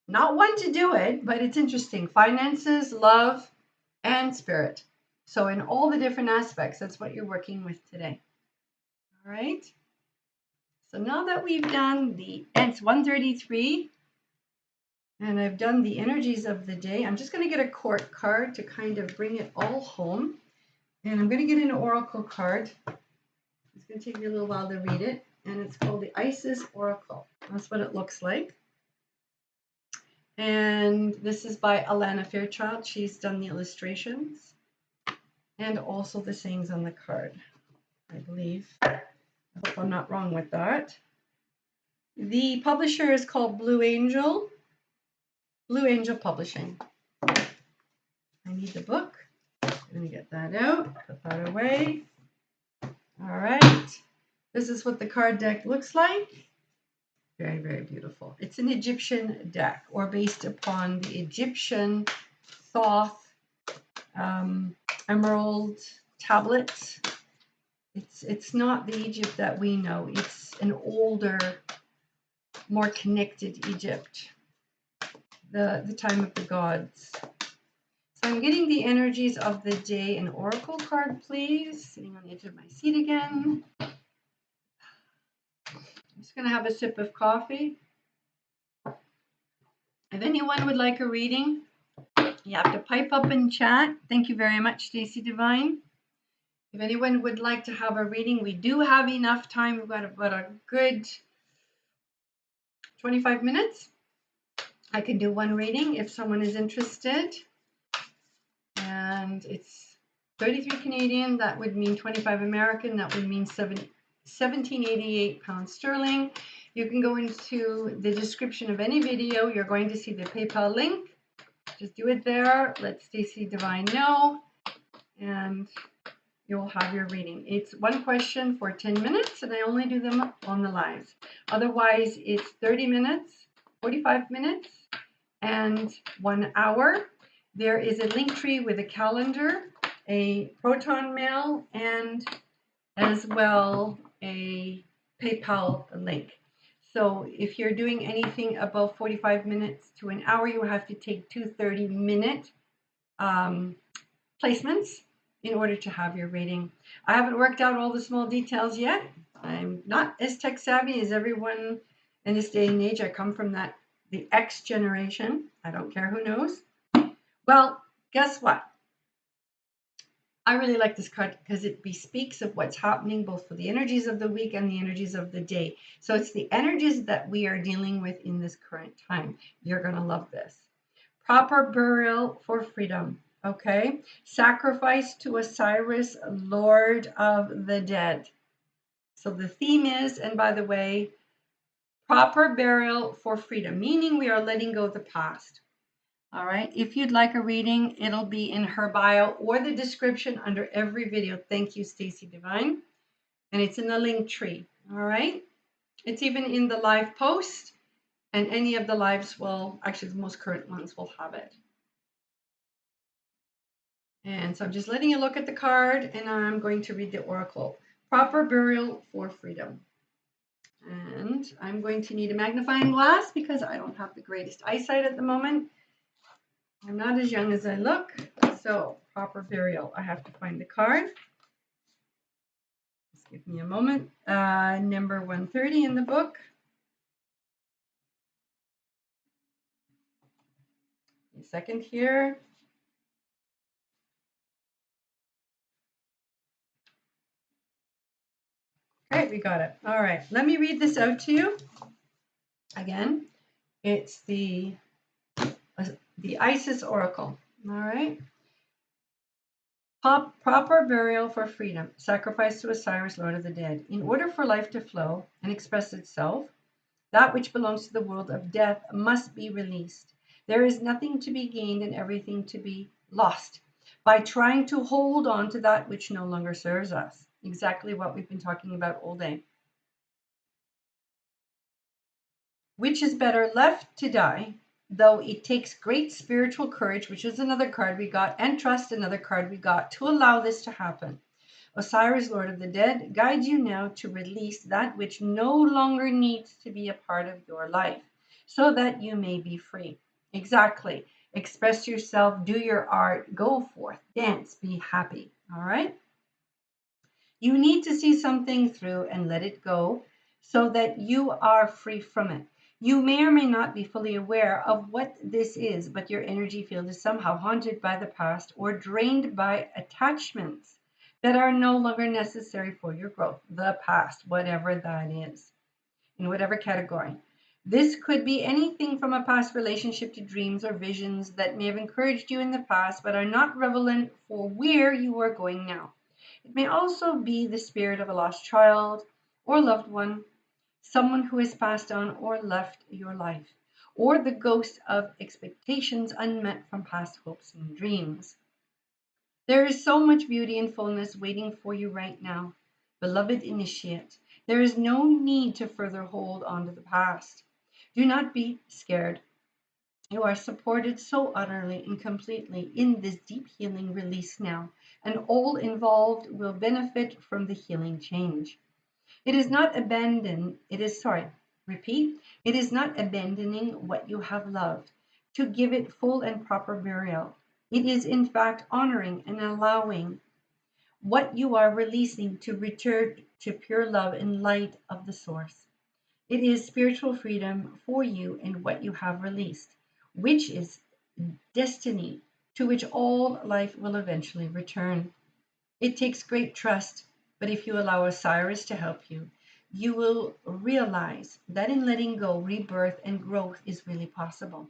not one to do it, but it's interesting. Finances, love, and spirit. So in all the different aspects, that's what you're working with today. All right. So now that we've done and it's 1:33, and I've done the energies of the day, I'm just going to get a court card to kind of bring it all home. And I'm going to get an oracle card. It's going to take me a little while to read it. And it's called the Isis Oracle. That's what it looks like. And this is by Alana Fairchild. She's done the illustrations and also the sayings on the card, I believe. I hope I'm not wrong with that. The publisher is called Blue Angel Publishing. I need the book. I'm going to get that out, put that away. All right. This is what the card deck looks like. Very, very beautiful. It's an Egyptian deck, or based upon the Egyptian Thoth emerald tablets. It's not the Egypt that we know. It's an older, more connected Egypt, the time of the gods. So I'm getting the energies of the day. An oracle card, please. Sitting on the edge of my seat again. I'm just going to have a sip of coffee. If anyone would like a reading, you have to pipe up and chat. Thank you very much, Stacey Divine. If anyone would like to have a reading, we do have enough time. We've got about a good 25 minutes. I can do one reading if someone is interested. And it's 33 Canadian. That would mean 25 American. That would mean 1788 pounds sterling. You can go into the description of any video. You're going to see the PayPal link. Just do it there. Let Stacey Divine know. And you'll have your reading. It's one question for 10 minutes, and I only do them on the lives. Otherwise, it's 30 minutes, 45 minutes, and 1 hour. There is a link tree with a calendar a proton mail and as well a PayPal link. So if you're doing anything above 45 minutes to an hour, you have to take two 30-minute placements in order to have your reading. I haven't worked out all the small details yet. I'm not as tech savvy as everyone in this day and age. I come from the X generation. I don't care who knows. Well, guess what? I really like this card because it bespeaks of what's happening both for the energies of the week and the energies of the day. So it's the energies that we are dealing with in this current time. You're going to love this. Proper burial for freedom. Okay. Sacrifice to Osiris, Lord of the Dead. So the theme is, and by the way, proper burial for freedom, meaning we are letting go of the past. All right. If you'd like a reading, it'll be in her bio or the description under every video. Thank you, Stacy Divine. And it's in the link tree. All right. It's even in the live post, and any of the lives will, actually, the most current ones will have it. And so I'm just letting you look at the card, and I'm going to read the oracle. Proper burial for freedom. And I'm going to need a magnifying glass because I don't have the greatest eyesight at the moment. I'm not as young as I look. So, proper burial. I have to find the card. Just give me a moment. Number 130 in the book. A second here. Okay, we got it. All right, let me read this out to you. Again, it's the Isis Oracle. All right. Proper burial for freedom. Sacrifice to Osiris, Lord of the Dead. In order for life to flow and express itself, that which belongs to the world of death must be released. There is nothing to be gained and everything to be lost by trying to hold on to that which no longer serves us. Exactly what we've been talking about all day. Which is better left to die, though it takes great spiritual courage, which is another card we got, and trust, another card we got, to allow this to happen. Osiris, Lord of the Dead, guide you now to release that which no longer needs to be a part of your life, so that you may be free. Exactly. Express yourself, do your art, go forth, dance, be happy. All right? You need to see something through and let it go so that you are free from it. You may or may not be fully aware of what this is, but your energy field is somehow haunted by the past or drained by attachments that are no longer necessary for your growth. The past, whatever that is, in whatever category. This could be anything from a past relationship to dreams or visions that may have encouraged you in the past, but are not relevant for where you are going now. It may also be the spirit of a lost child or loved one, someone who has passed on or left your life, or the ghost of expectations unmet from past hopes and dreams. There is so much beauty and fullness waiting for you right now, beloved initiate. There is no need to further hold on to the past. Do not be scared. You are supported so utterly and completely in this deep healing release now, and all involved will benefit from the healing change. It is not it is not abandoning what you have loved to give it full and proper burial. It is in fact honoring and allowing what you are releasing to return to pure love and light of the source. It is spiritual freedom for you in what you have released, which is destiny to which all life will eventually return. It takes great trust, but if you allow Osiris to help you, you will realize that in letting go, rebirth and growth is really possible.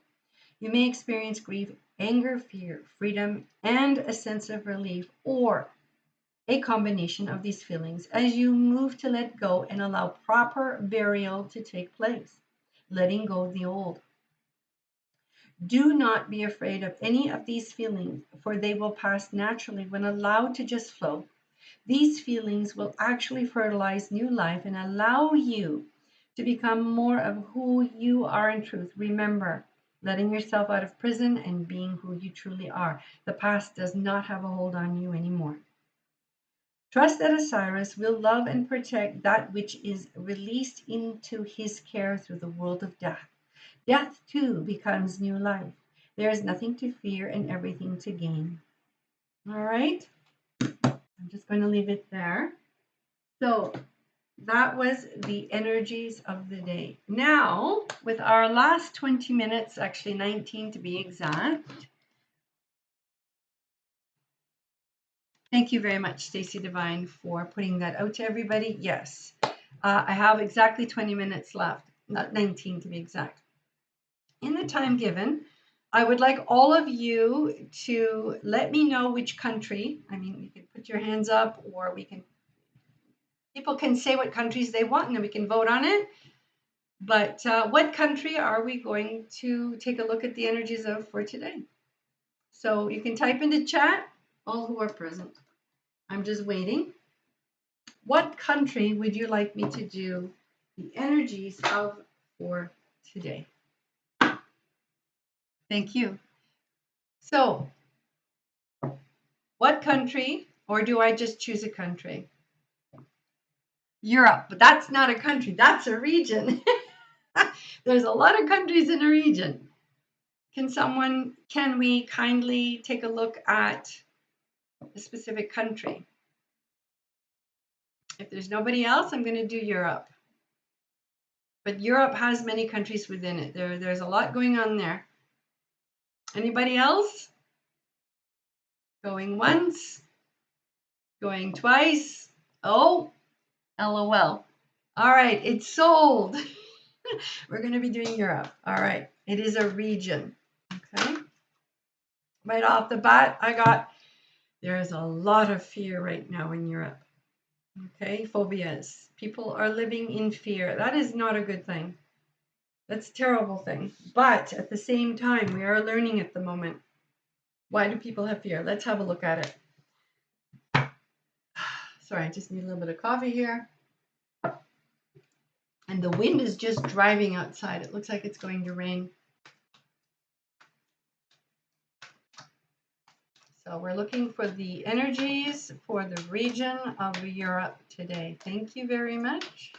You may experience grief, anger, fear, freedom, and a sense of relief, or a combination of these feelings as you move to let go and allow proper burial to take place, letting go of the old. Do not be afraid of any of these feelings, for they will pass naturally when allowed to just flow. These feelings will actually fertilize new life and allow you to become more of who you are in truth. Remember, letting yourself out of prison and being who you truly are. The past does not have a hold on you anymore. Trust that Osiris will love and protect that which is released into his care through the world of death. Death, too, becomes new life. There is nothing to fear and everything to gain. All right? I'm just going to leave it there. So that was the energies of the day. Now, with our last 20 minutes, actually 19 to be exact. Thank you very much, Stacey Divine, for putting that out to everybody. Yes, I have exactly 20 minutes left, not 19 to be exact. In the time given, I would like all of you to let me know which country. I mean, you can put your hands up, or people can say what countries they want, and then we can vote on it. But what country are we going to take a look at the energies of for today? So you can type into chat, all who are present. I'm just waiting. What country would you like me to do the energies of for today? Thank you. So, what country, or do I just choose a country? Europe, but that's not a country, that's a region. There's a lot of countries in a region. Can we kindly take a look at a specific country? If there's nobody else, I'm going to do Europe. But Europe has many countries within it. There's a lot going on there. Anybody else? Going once, going twice. Oh, LOL. All right, it's sold. We're going to be doing Europe. All right, it is a region. Okay. Right off the bat, there is a lot of fear right now in Europe. Okay, phobias. People are living in fear. That is not a good thing. That's a terrible thing. But at the same time, we are learning at the moment. Why do people have fear? Let's have a look at it. Sorry, I just need a little bit of coffee here. And the wind is just driving outside. It looks like it's going to rain. So we're looking for the energies for the region of Europe today. Thank you very much.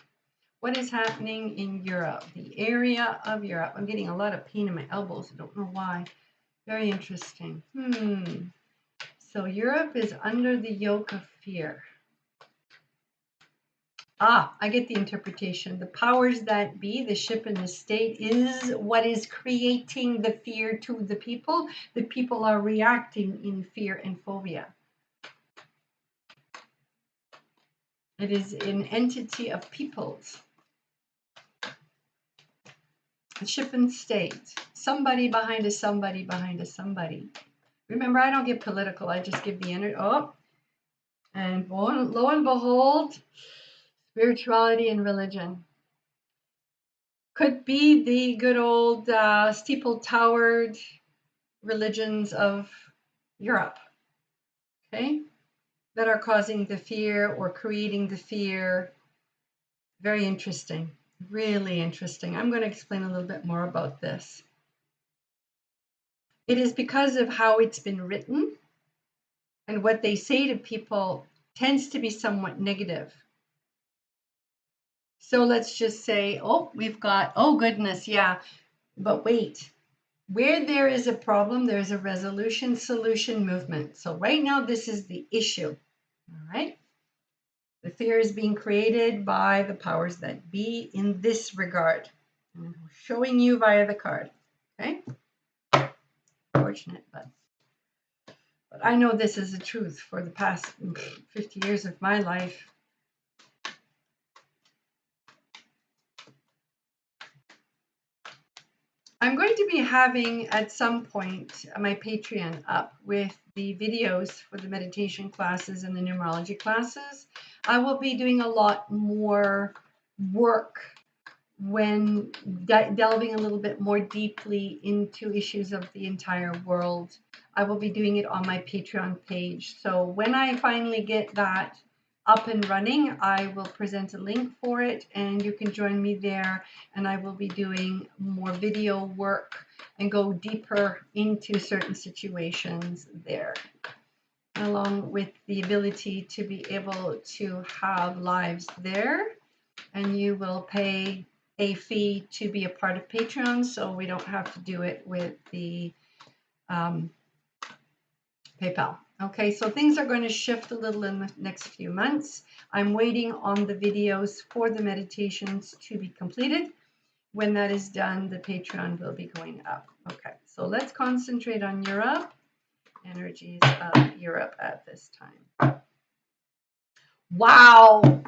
What is happening in Europe? The area of Europe. I'm getting a lot of pain in my elbows. I don't know why. Very interesting. So Europe is under the yoke of fear. I get the interpretation. The powers that be, the ship and the state, is what is creating the fear to the people. The people are reacting in fear and phobia. It is an entity of peoples. The ship and state. Somebody behind a somebody behind a somebody. Remember, I don't get political. I just give the energy. Oh, and lo and behold, spirituality and religion. Could be the good old steeple-towered religions of Europe, okay, that are causing the fear or creating the fear. Very interesting, really interesting. I'm going to explain a little bit more about this. It is because of how it's been written, and what they say to people tends to be somewhat negative. So let's just say, oh, we've got, oh goodness, yeah, but wait. Where there is a problem, there is a resolution, solution, movement. So right now, this is the issue. All right. The fear is being created by the powers that be in this regard. And I'm showing you via the card. Okay. Fortunate, but I know this is the truth for the past 50 years of my life. I'm going to be having at some point my Patreon up with the videos for the meditation classes and the numerology classes. I will be doing a lot more work when delving a little bit more deeply into issues of the entire world. I will be doing it on my Patreon page. So when I finally get that up and running, I will present a link for it and you can join me there, and I will be doing more video work and go deeper into certain situations there, along with the ability to be able to have lives there. And you will pay a fee to be a part of Patreon, so we don't have to do it with the PayPal. Okay, so things are going to shift a little in the next few months. I'm waiting on the videos for the meditations to be completed. When that is done, the Patreon will be going up. Okay, so let's concentrate on Europe. Energies of Europe at this time. Wow.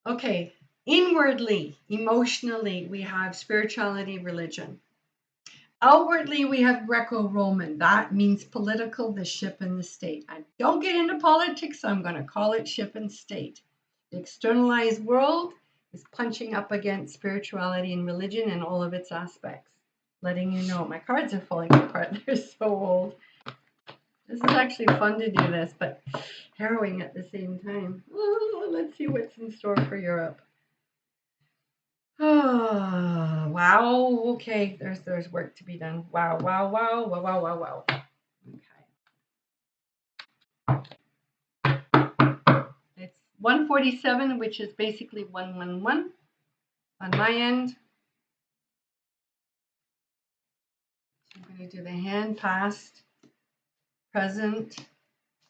Okay, inwardly, emotionally, we have spirituality, religion. Outwardly, we have Greco-Roman. That means political, the ship and the state. I don't get into politics, so I'm going to call it ship and state. The externalized world is punching up against spirituality and religion and all of its aspects. Letting you know, my cards are falling apart. They're so old. This is actually fun to do this, but harrowing at the same time. Oh, let's see what's in store for Europe. Oh, wow. Okay, there's work to be done. Wow, wow, wow, wow, wow, wow, wow. Okay. It's 147, which is basically 111 on my end. I'm going to do the hand, past, present,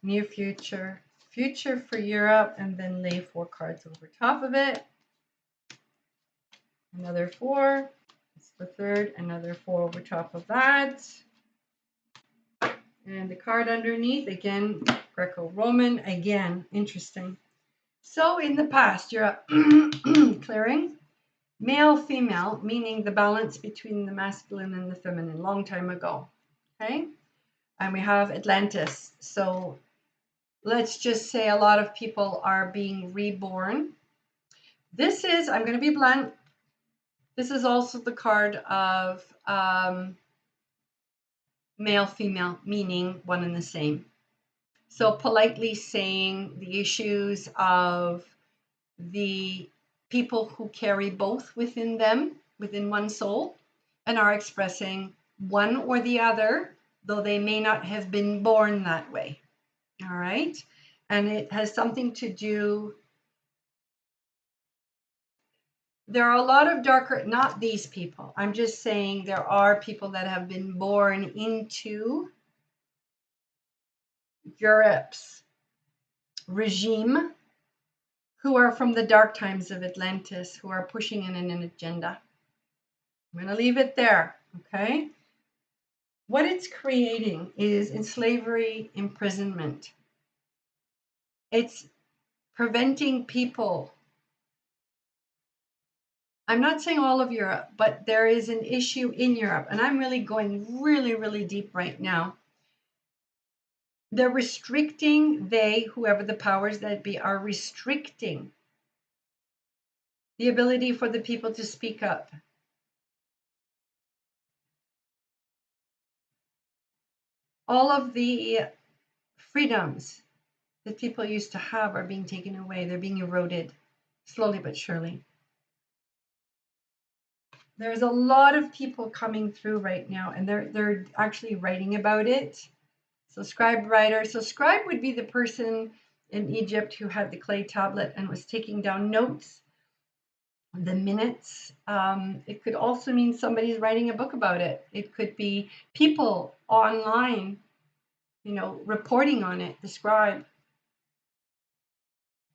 near future, future for Europe, and then lay 4 cards over top of it. Another 4. It's the third. Another 4 over top of that. And the card underneath, again, Greco-Roman. Again, interesting. So in the past, you're clearing male, female, meaning the balance between the masculine and the feminine, long time ago. Okay? And we have Atlantis. So let's just say a lot of people are being reborn. This is, I'm going to be blunt, this is also the card of male, female, meaning one and the same. So politely saying the issues of the people who carry both within them, within one soul, and are expressing one or the other, though they may not have been born that way. All right? And it has something to do, there are a lot of darker, not these people. I'm just saying there are people that have been born into Europe's regime who are from the dark times of Atlantis, who are pushing in an agenda. I'm going to leave it there, okay? What it's creating is in slavery, imprisonment. It's preventing people. I'm not saying all of Europe, but there is an issue in Europe, and I'm really going really, really deep right now. They're restricting, whoever the powers that be, are restricting the ability for the people to speak up. All of the freedoms that people used to have are being taken away. They're being eroded slowly but surely. There's a lot of people coming through right now, and they're actually writing about it. So scribe writer. So scribe would be the person in Egypt who had the clay tablet and was taking down notes, the minutes. It could also mean somebody's writing a book about it. It could be people online, reporting on it, the scribe.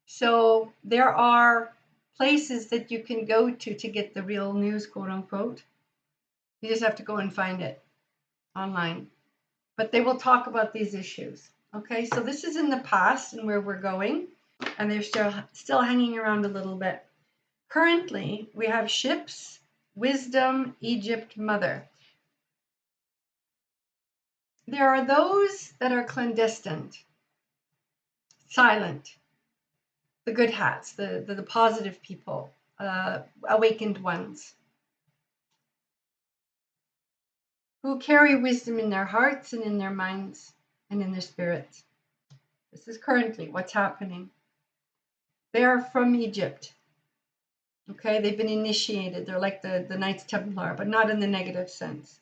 So there are places that you can go to get the real news, quote unquote. You just have to go and find it online. But they will talk about these issues. Okay, so this is in the past and where we're going, and they're still hanging around a little bit. Currently, we have ships, wisdom, Egypt, mother. There are those that are clandestine, silent, the good hats, the positive people, awakened ones, who carry wisdom in their hearts and in their minds and in their spirits. This is currently what's happening. They are from Egypt. Okay, they've been initiated. They're like the Knights Templar, but not in the negative sense.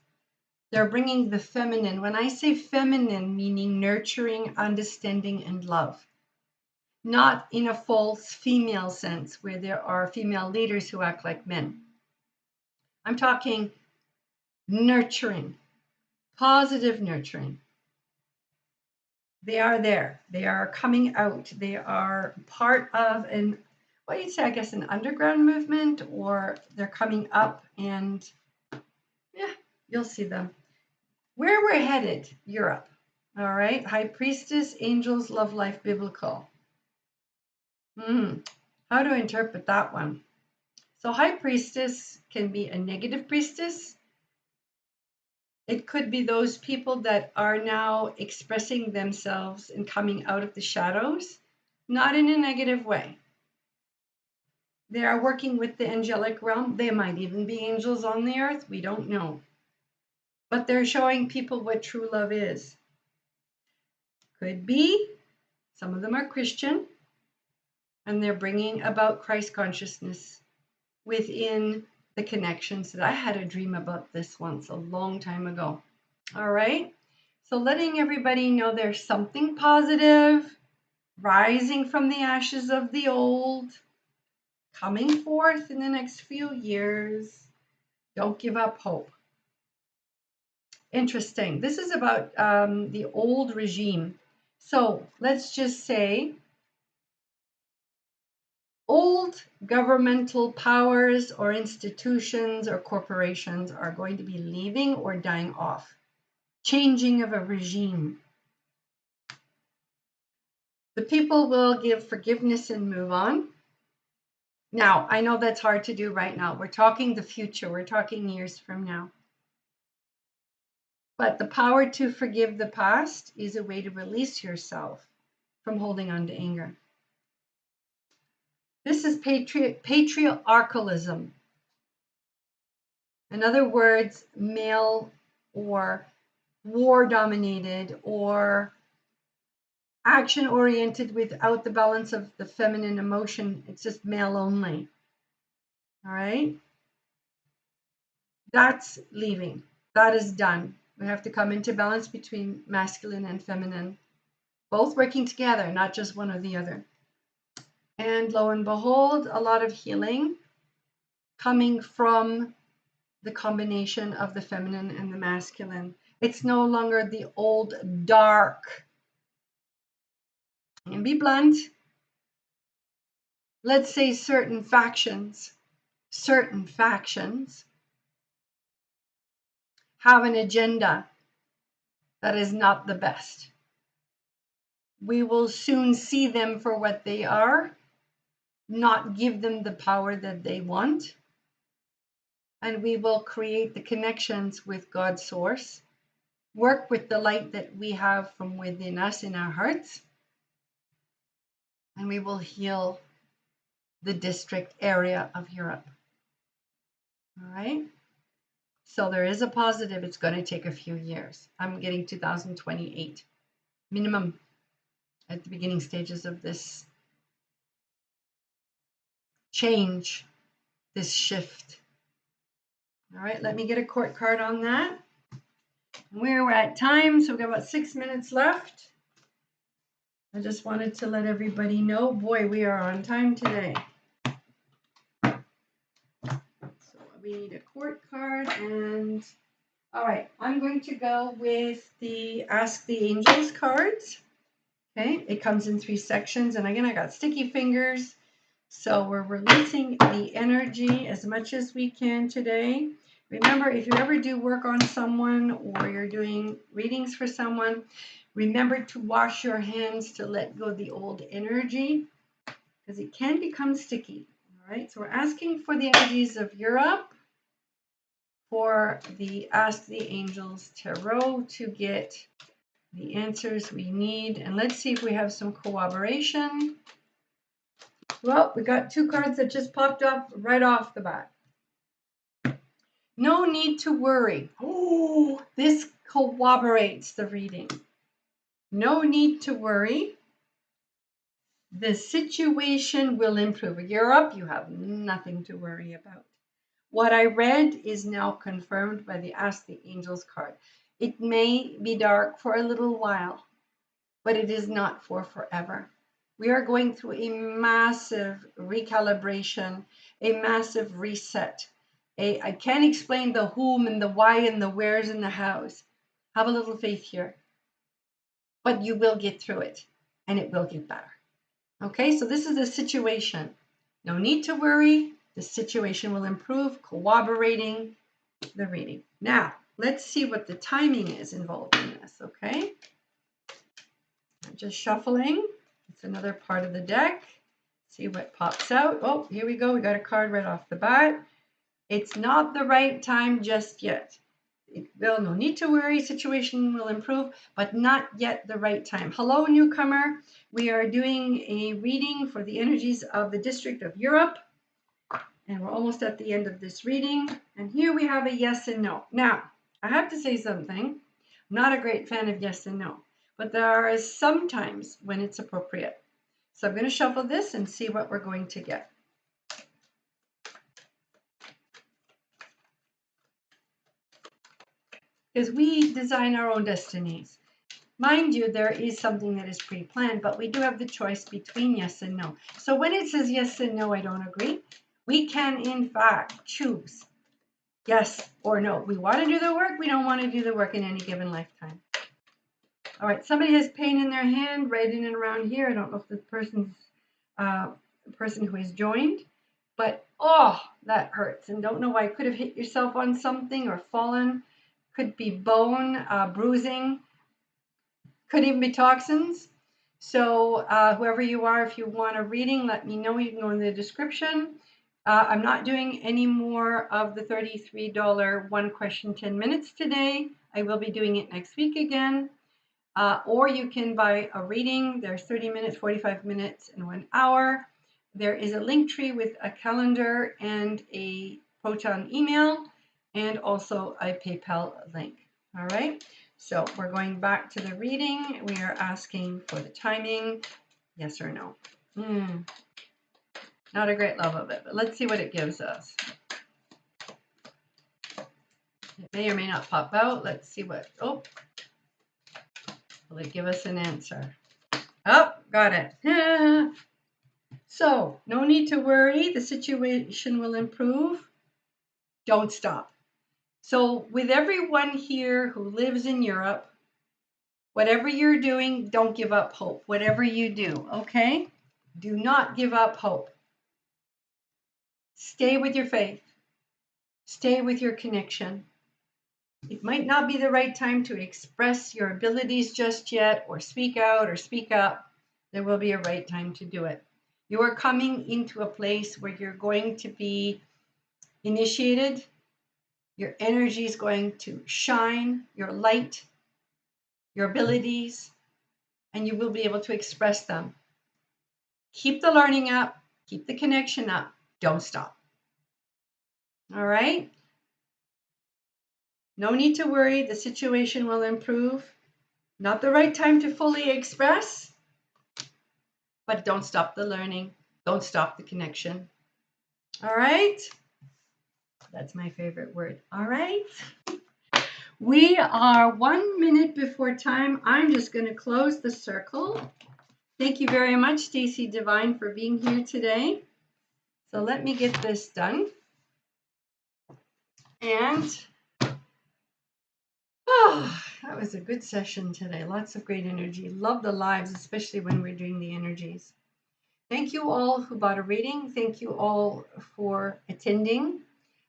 They're bringing the feminine. When I say feminine, meaning nurturing, understanding, and love. Not in a false female sense where there are female leaders who act like men. I'm talking nurturing, positive nurturing. They are there. They are coming out. They are part of an, what you'd say, I guess, an underground movement, or they're coming up, and yeah, you'll see them. Where we're headed, Europe. All right. High Priestess, Angels, Love Life, Biblical. How to interpret that one? So High Priestess can be a negative priestess. It could be those people that are now expressing themselves and coming out of the shadows, not in a negative way. They are working with the angelic realm. They might even be angels on the earth. We don't know. But they're showing people what true love is. Could be, some of them are Christian, and they're bringing about Christ consciousness within the connections. That I had a dream about this once, a long time ago. All right. So letting everybody know there's something positive, rising from the ashes of the old, coming forth in the next few years. Don't give up hope. Interesting. This is about the old regime. So let's just say old governmental powers or institutions or corporations are going to be leaving or dying off. Changing of a regime. The people will give forgiveness and move on. Now, I know that's hard to do right now. We're talking the future. We're talking years from now. But the power to forgive the past is a way to release yourself from holding on to anger. This is patriarchalism. In other words, male or war-dominated or action-oriented without the balance of the feminine emotion. It's just male only. All right? That's leaving. That is done. We have to come into balance between masculine and feminine, both working together, not just one or the other. And lo and behold, a lot of healing coming from the combination of the feminine and the masculine. It's no longer the old dark. And be blunt. Let's say certain factions have an agenda that is not the best. We will soon see them for what they are, not give them the power that they want, and we will create the connections with God's source, work with the light that we have from within us in our hearts, and we will heal the district area of Europe. All right? So there is a positive. It's going to take a few years. I'm getting 2028 minimum at the beginning stages of this change, this shift. All right, let me get a court card on that. We're at time, so we've got about 6 minutes left. I just wanted to let everybody know, boy, we are on time today. So we need a court card, and all right, I'm going to go with the Ask the Angels cards. Okay, it comes in 3 sections, and again, I got sticky fingers. So we're releasing the energy as much as we can today. Remember, if you ever do work on someone or you're doing readings for someone, remember to wash your hands to let go of the old energy because it can become sticky. All right, so we're asking for the energies of Europe for the Ask the Angels Tarot to get the answers we need. And let's see if we have some cooperation. Well, we got 2 cards that just popped up right off the bat. No need to worry. Oh, this corroborates the reading. No need to worry. The situation will improve. Europe, you have nothing to worry about. What I read is now confirmed by the Ask the Angels card. It may be dark for a little while, but it is not for forever. We are going through a massive recalibration, a massive reset. I can't explain the whom and the why and the where's and the hows. Have a little faith here. But you will get through it, and it will get better. Okay, so this is the situation. No need to worry. The situation will improve, corroborating the reading. Now, let's see what the timing is involved in this, okay? I'm just shuffling. It's another part of the deck. See what pops out. Oh, here we go. We got a card right off the bat. It's not the right time just yet. It will, no need to worry, situation will improve, but not yet the right time. Hello, newcomer. We are doing a reading for the energies of the District of Europe, and we're almost at the end of this reading. And here we have a yes and no. Now, I have to say something. I'm not a great fan of yes and no, but there are some times when it's appropriate. So I'm going to shuffle this and see what we're going to get. Because we design our own destinies. Mind you, there is something that is pre-planned, but we do have the choice between yes and no. So when it says yes and no, I don't agree. We can, in fact, choose yes or no. We want to do the work. We don't want to do the work in any given lifetime. All right, somebody has pain in their hand right in and around here. I don't know if the person's person who has joined, but oh, that hurts. And don't know why. Could have hit yourself on something or fallen. Could be bone bruising. Could even be toxins. So whoever you are, if you want a reading, let me know. You can go in the description. I'm not doing any more of the $33 one question 10 minutes today. I will be doing it next week again. Or you can buy a reading. There's 30 minutes, 45 minutes, and 1 hour. There is a link tree with a calendar and a Proton email, and also a PayPal link. All right. So we're going back to the reading. We are asking for the timing, yes or no. Not a great love of it, but let's see what it gives us. It may or may not pop out. Let's see what, oh, will it give us an answer? Oh, got it. So, no need to worry. The situation will improve. Don't stop. So, with everyone here who lives in Europe, whatever you're doing, don't give up hope. Whatever you do, okay? Do not give up hope. Stay with your faith. Stay with your connection. It might not be the right time to express your abilities just yet, or speak out or speak up. There will be a right time to do it. You are coming into a place where you're going to be initiated. Your energy is going to shine, your light, your abilities, and you will be able to express them. Keep the learning up, keep the connection up, don't stop. All right? No need to worry, the situation will improve. Not the right time to fully express, but don't stop the learning, don't stop the connection. All right? That's my favorite word. All right? We are 1 minute before time. I'm just going to close the circle. Thank you very much, Stacey Divine, for being here today. So let me get this done. And that was a good session today. Lots of great energy. Love the lives, especially when we're doing the energies. Thank you all who bought a reading. Thank you all for attending.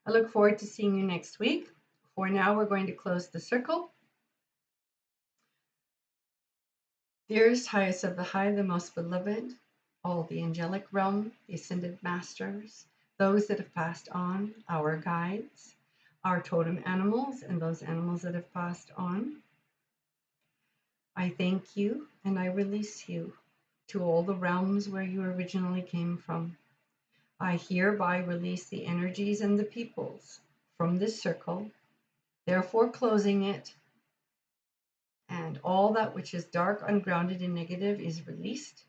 I look forward to seeing you next week. For now, we're going to close the circle. Dearest, highest of the high, the most beloved, all the angelic realm, the ascended masters, those that have passed on, our guides, our totem animals, and those animals that have passed on. I thank you and I release you to all the realms where you originally came from. I hereby release the energies and the peoples from this circle, therefore closing it, and all that which is dark, ungrounded, and negative is released.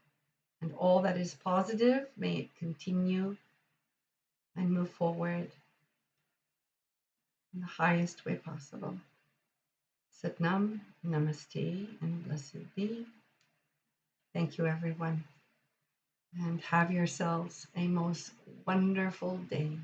And all that is positive, may it continue and move forward in the highest way possible. Satnam, Namaste, and blessed be. Thank you, everyone, and have yourselves a most wonderful day.